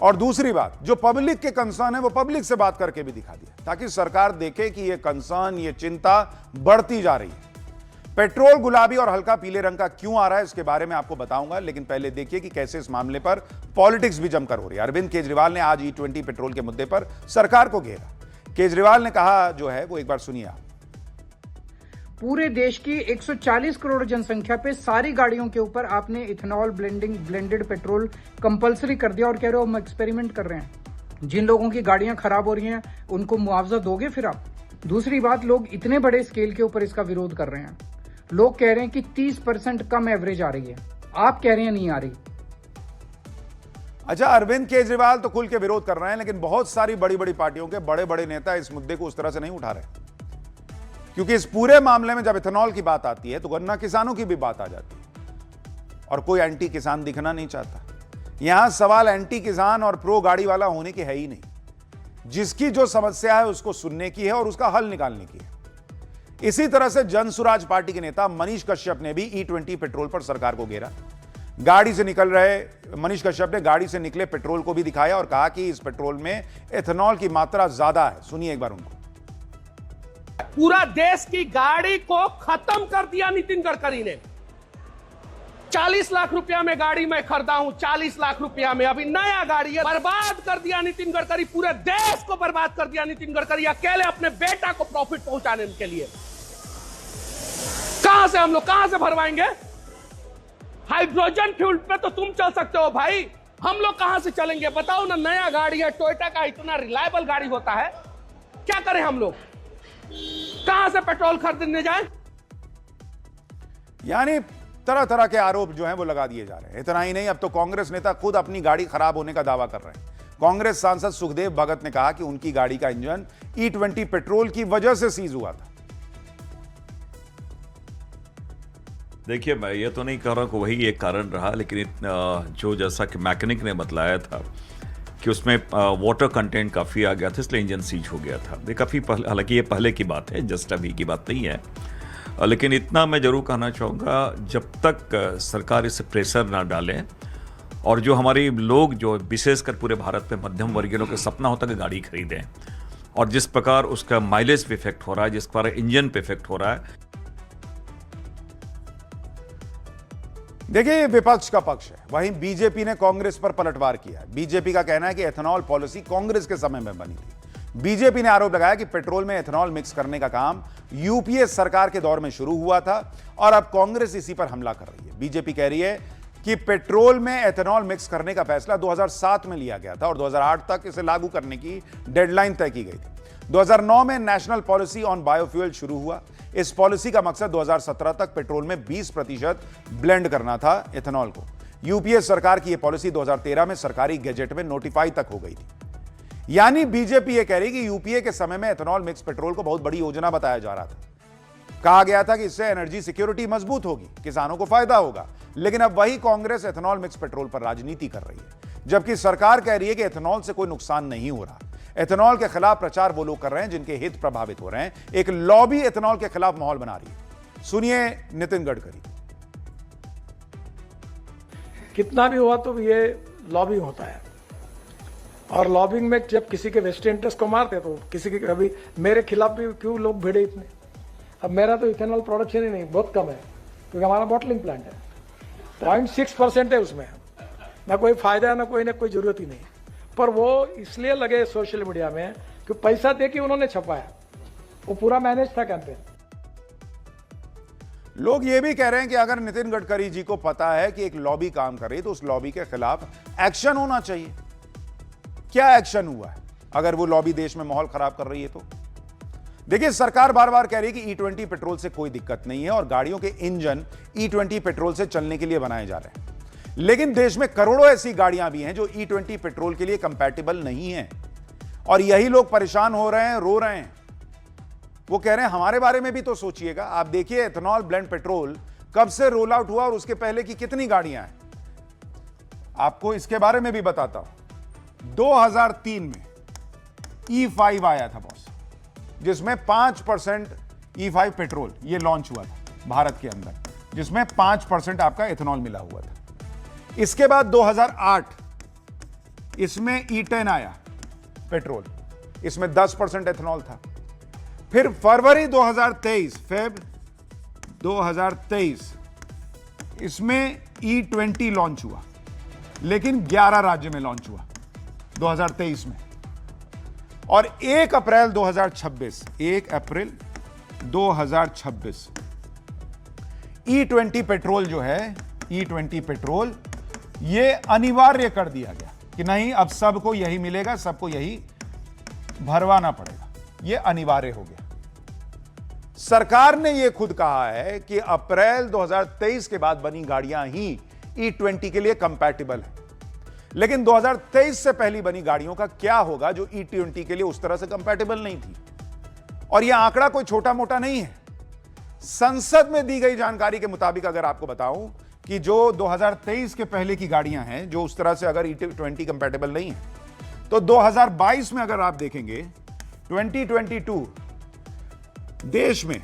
और दूसरी बात, जो पब्लिक के कंसर्न है वो पब्लिक से बात करके भी दिखा दिया, ताकि सरकार देखे कि ये कंसर्न, ये चिंता बढ़ती जा रही है। पेट्रोल गुलाबी और हल्का पीले रंग का क्यों आ रहा है इसके बारे में आपको बताऊंगा, लेकिन पहले देखिए कि कैसे इस मामले पर पॉलिटिक्स भी जमकर हो रही है। अरविंद केजरीवाल ने आज E20 पेट्रोल के मुद्दे पर सरकार को घेरा। केजरीवाल ने कहा जो है वो एक बार सुनिए आप। पूरे देश की 140 करोड़ जनसंख्या पे सारी गाड़ियों के ऊपर आपने इथेनॉल ब्लेंडेड पेट्रोल कंपलसरी कर दिया और कह रहे हो हम एक्सपेरिमेंट कर रहे हैं। जिन लोगों की गाड़ियां खराब हो रही हैं उनको मुआवजा दोगे फिर आप? दूसरी बात, लोग इतने बड़े स्केल के ऊपर इसका विरोध कर रहे हैं। लोग कह रहे हैं कि 30% कम एवरेज आ रही है, आप कह रहे हैं नहीं आ रही। अच्छा, अरविंद केजरीवाल तो खुल के विरोध कर रहे हैं, लेकिन बहुत सारी बड़ी बड़ी पार्टियों के बड़े बड़े नेता इस मुद्दे को उस तरह से नहीं उठा रहे, क्योंकि इस पूरे मामले में जब इथेनॉल की बात आती है तो गन्ना किसानों की भी बात आ जाती है और कोई एंटी किसान दिखना नहीं चाहता। यहां सवाल एंटी किसान और प्रो गाड़ी वाला होने की है ही नहीं। जिसकी जो समस्या है उसको सुनने की है और उसका हल निकालने की है। इसी तरह से जनसुराज पार्टी के नेता मनीष कश्यप ने भी E20 पेट्रोल पर सरकार को घेरा। गाड़ी से निकल रहे मनीष कश्यप ने गाड़ी से निकले पेट्रोल को भी दिखाया और कहा कि इस पेट्रोल में एथेनॉल की मात्रा ज्यादा है। सुनिए एक बार उनको। पूरा देश की गाड़ी को खत्म कर दिया नितिन गडकरी ने। 40 लाख रुपया में गाड़ी मैं खरीदा हूं, 40 लाख रुपया में, अभी नया गाड़ी है। बर्बाद कर दिया नितिन गडकरी, पूरे देश को बर्बाद कर दिया नितिन गडकरी अकेले अपने बेटा को प्रॉफिट पहुंचाने के लिए। कहां से हम लोग कहां से भरवाएंगे? हाइड्रोजन फ्यूल पे तो तुम चल सकते हो भाई, हम लोग कहां से चलेंगे बताओ ना। नया गाड़ी है, टोयोटा का इतना रिलायबल गाड़ी होता है, क्या करें हम लोग? कहां से पेट्रोल खरीदने जाएं? यानी तरह तरह के आरोप जो हैं वो लगा दिए जा रहे हैं। इतना ही नहीं, अब तो कांग्रेस नेता खुद अपनी गाड़ी खराब होने का दावा कर रहे हैं। कांग्रेस सांसद सुखदेव भगत ने कहा कि उनकी गाड़ी का इंजन E20 पेट्रोल की वजह से सीज हुआ था। देखिए, मैं ये तो नहीं कह रहा कि वही एक कारण रहा, लेकिन जो जैसा कि मैकेनिक ने बतलाया था कि उसमें वाटर कंटेंट काफ़ी आ गया था, इसलिए इंजन सीज हो गया था। ये काफ़ी हालांकि ये पहले की बात है, जस्ट अभी की बात नहीं है। लेकिन इतना मैं ज़रूर कहना चाहूँगा, जब तक सरकार इस प्रेशर ना डालें और जो हमारे लोग जो विशेषकर पूरे भारत में मध्यम वर्गीय लोग का सपना होता है कि गाड़ी खरीदें, और जिस प्रकार उसका माइलेज पे इफेक्ट हो रहा है, जिस प्रकार इंजन पे इफेक्ट हो रहा है। देखिए, ये विपक्ष का पक्ष है। वहीं बीजेपी ने कांग्रेस पर पलटवार किया है। बीजेपी का कहना है कि एथेनॉल पॉलिसी कांग्रेस के समय में बनी थी। बीजेपी ने आरोप लगाया कि पेट्रोल में एथेनॉल मिक्स करने का काम यूपीए सरकार के दौर में शुरू हुआ था और अब कांग्रेस इसी पर हमला कर रही है। बीजेपी कह रही है कि पेट्रोल में एथेनॉल मिक्स करने का फैसला 2007 में लिया गया था और 2008 तक इसे लागू करने की डेडलाइन तय की गई थी। 2009 में नेशनल पॉलिसी ऑन बायोफ्यूल शुरू हुआ। इस पॉलिसी का मकसद 2017 तक पेट्रोल में 20% ब्लेंड करना था एथेनॉल को। यूपीए सरकार की यह पॉलिसी 2013 में सरकारी गैजेट में नोटिफाई तक हो गई थी। यानी बीजेपी यह कह रही कि यूपीए के समय में एथेनॉल मिक्स पेट्रोल को बहुत बड़ी योजना बताया जा रहा था। कहा गया था कि इससे एनर्जी सिक्योरिटी मजबूत होगी, किसानों को फायदा होगा। लेकिन अब वही कांग्रेस एथेनॉल मिक्स पेट्रोल पर राजनीति कर रही है, जबकि सरकार कह रही है कि एथेनॉल से कोई नुकसान नहीं हो रहा। एथेनॉल के खिलाफ प्रचार वो लोग कर रहे हैं जिनके हित प्रभावित हो रहे हैं। एक लॉबी एथेनॉल के खिलाफ माहौल बना रही है। सुनिए नितिन गडकरी। कितना भी हुआ तो ये लॉबिंग होता है, और लॉबिंग में जब किसी के वेस्ट इंटरेस्ट को मारते तो किसी के, अभी मेरे खिलाफ भी क्यों लोग भिड़े इतने। अब मेरा तो इथेनॉल प्रोडक्शन ही नहीं, बहुत कम है, क्योंकि हमारा बॉटलिंग प्लांट है, 0.6% है उसमें, ना कोई फायदा है ना कोई जरूरत ही नहीं। पर वो इसलिए लगे सोशल मीडिया में कि पैसा दे के उन्होंने छपाया, वो पूरा मैनेज था कैंपेन। लोग ये भी कह रहे हैं कि अगर नितिन गडकरी जी को पता है कि एक लॉबी काम कर रही है तो उस लॉबी के खिलाफ एक्शन होना चाहिए। क्या एक्शन हुआ है अगर वो लॉबी देश में माहौल खराब कर रही है तो? देखिए, सरकार बार बार कह रही है कि E20 पेट्रोल से कोई दिक्कत नहीं है और गाड़ियों के इंजन E20 पेट्रोल से चलने के लिए बनाए जा रहे हैं। लेकिन देश में करोड़ों ऐसी गाड़ियां भी हैं जो E20 पेट्रोल के लिए कंपैटिबल नहीं है, और यही लोग परेशान हो रहे हैं, रो रहे हैं। वो कह रहे हैं हमारे बारे में भी तो सोचिएगा। आप देखिए एथेनॉल ब्लेंड पेट्रोल कब से रोल आउट हुआ और उसके पहले की कितनी गाड़ियां हैं। आपको इसके बारे में भी बताता हूं। 2003 में E5 आया था बॉस, जिसमें 5% E5 पेट्रोल ये लॉन्च हुआ था भारत के अंदर, जिसमें 5% आपका एथेनॉल मिला हुआ था। इसके बाद 2008 इसमें E10 आया पेट्रोल, इसमें 10% एथेनॉल था। फिर फरवरी 2023 इसमें E20 लॉन्च हुआ, लेकिन 11 राज्य में लॉन्च हुआ 2023 में। और 1 अप्रैल 2026 E20 पेट्रोल जो है, E20 पेट्रोल ये अनिवार्य कर दिया गया कि नहीं, अब सबको यही मिलेगा, सबको यही भरवाना पड़ेगा। ये अनिवार्य हो गया। सरकार ने यह खुद कहा है कि अप्रैल 2023 के बाद बनी गाड़ियां ही E20 के लिए कंपैटिबल है। लेकिन 2023 से पहली बनी गाड़ियों का क्या होगा जो E20 के लिए उस तरह से कंपैटिबल नहीं थी? और यह आंकड़ा कोई छोटा मोटा नहीं है। संसद में दी गई जानकारी के मुताबिक अगर आपको बताऊं कि जो 2023 के पहले की गाड़ियां हैं जो उस तरह से अगर E20 कंपैटिबल नहीं है, तो 2022 में अगर आप देखेंगे 2022 देश में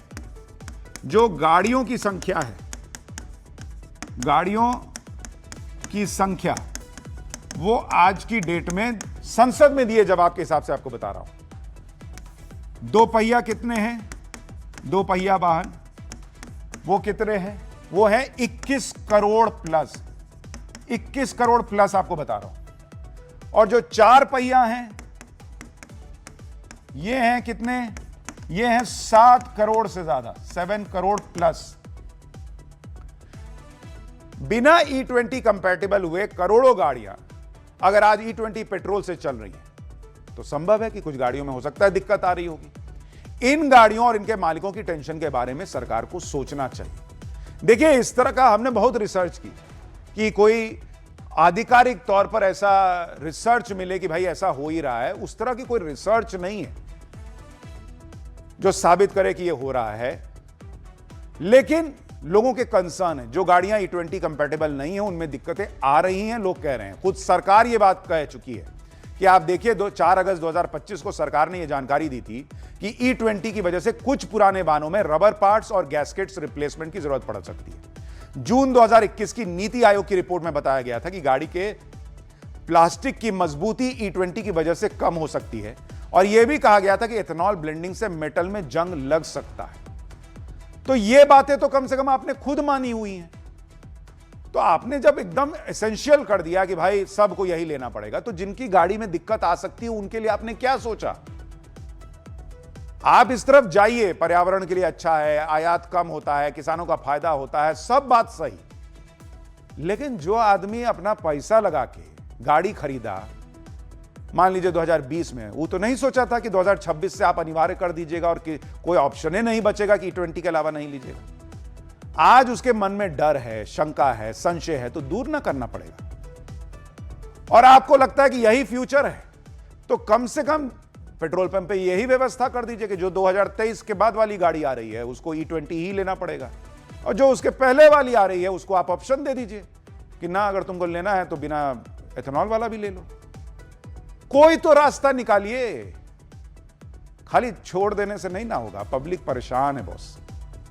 जो गाड़ियों की संख्या है, गाड़ियों की संख्या वो आज की डेट में संसद में दिए जवाब के हिसाब से आपको बता रहा हूं। 2 पहिया कितने हैं? 2 पहिया वाहन वो कितने हैं? वो है 21 करोड़ प्लस, 21 करोड़ प्लस आपको बता रहा हूं। और जो 4 पहिया हैं ये हैं कितने? ये हैं 7 करोड़ से ज्यादा, 7 करोड़ प्लस। बिना E20 कंपैटिबल हुए करोड़ों गाड़ियां अगर आज E20 पेट्रोल से चल रही हैं तो संभव है कि कुछ गाड़ियों में हो सकता है दिक्कत आ रही होगी। इन गाड़ियों और इनके मालिकों की टेंशन के बारे में सरकार को सोचना चाहिए। देखिए, इस तरह का हमने बहुत रिसर्च की कि कोई आधिकारिक तौर पर ऐसा रिसर्च मिले कि भाई ऐसा हो ही रहा है, उस तरह की कोई रिसर्च नहीं है जो साबित करे कि यह हो रहा है। लेकिन लोगों के कंसर्न है, जो गाड़ियां E20 कंपैटिबल नहीं है उनमें दिक्कतें आ रही हैं, लोग कह रहे हैं। खुद सरकार यह बात कह चुकी है कि आप देखिए 4 अगस्त 2025 को सरकार ने यह जानकारी दी थी कि E20 की वजह से कुछ पुराने वाहनों में रबर पार्ट्स और गैस्केट्स रिप्लेसमेंट की जरूरत पड़ सकती है। जून 2021 की नीति आयोग की रिपोर्ट में बताया गया था कि गाड़ी के प्लास्टिक की मजबूती E20 की वजह से कम हो सकती है, और यह भी कहा गया था कि एथेनॉल ब्लेंडिंग से मेटल में जंग लग सकता है। तो ये बातें तो कम से कम आपने खुद मानी हुई हैं। तो आपने जब एकदम एसेंशियल कर दिया कि भाई सबको यही लेना पड़ेगा, तो जिनकी गाड़ी में दिक्कत आ सकती है उनके लिए आपने क्या सोचा? आप इस तरफ जाइए, पर्यावरण के लिए अच्छा है, आयात कम होता है, किसानों का फायदा होता है, सब बात सही। लेकिन जो आदमी अपना पैसा लगा के गाड़ी खरीदा, मान लीजिए 2020 में, वो तो नहीं सोचा था कि 2026 से आप अनिवार्य कर दीजिएगा और कि कोई ऑप्शन ही नहीं बचेगा कि E20 के अलावा नहीं लीजिएगा। आज उसके मन में डर है, शंका है, संशय है, तो दूर ना करना पड़ेगा। और आपको लगता है कि यही फ्यूचर है, तो कम से कम पेट्रोल पंप पे यही व्यवस्था कर दीजिए कि जो 2023 के बाद वाली गाड़ी आ रही है उसको E20 ही लेना पड़ेगा, और जो उसके पहले वाली आ रही है उसको आप ऑप्शन दे दीजिए कि ना, अगर तुमको लेना है तो बिना एथेनॉल वाला भी ले लो। कोई तो रास्ता निकालिए, खाली छोड़ देने से नहीं ना होगा। पब्लिक परेशान है बॉस।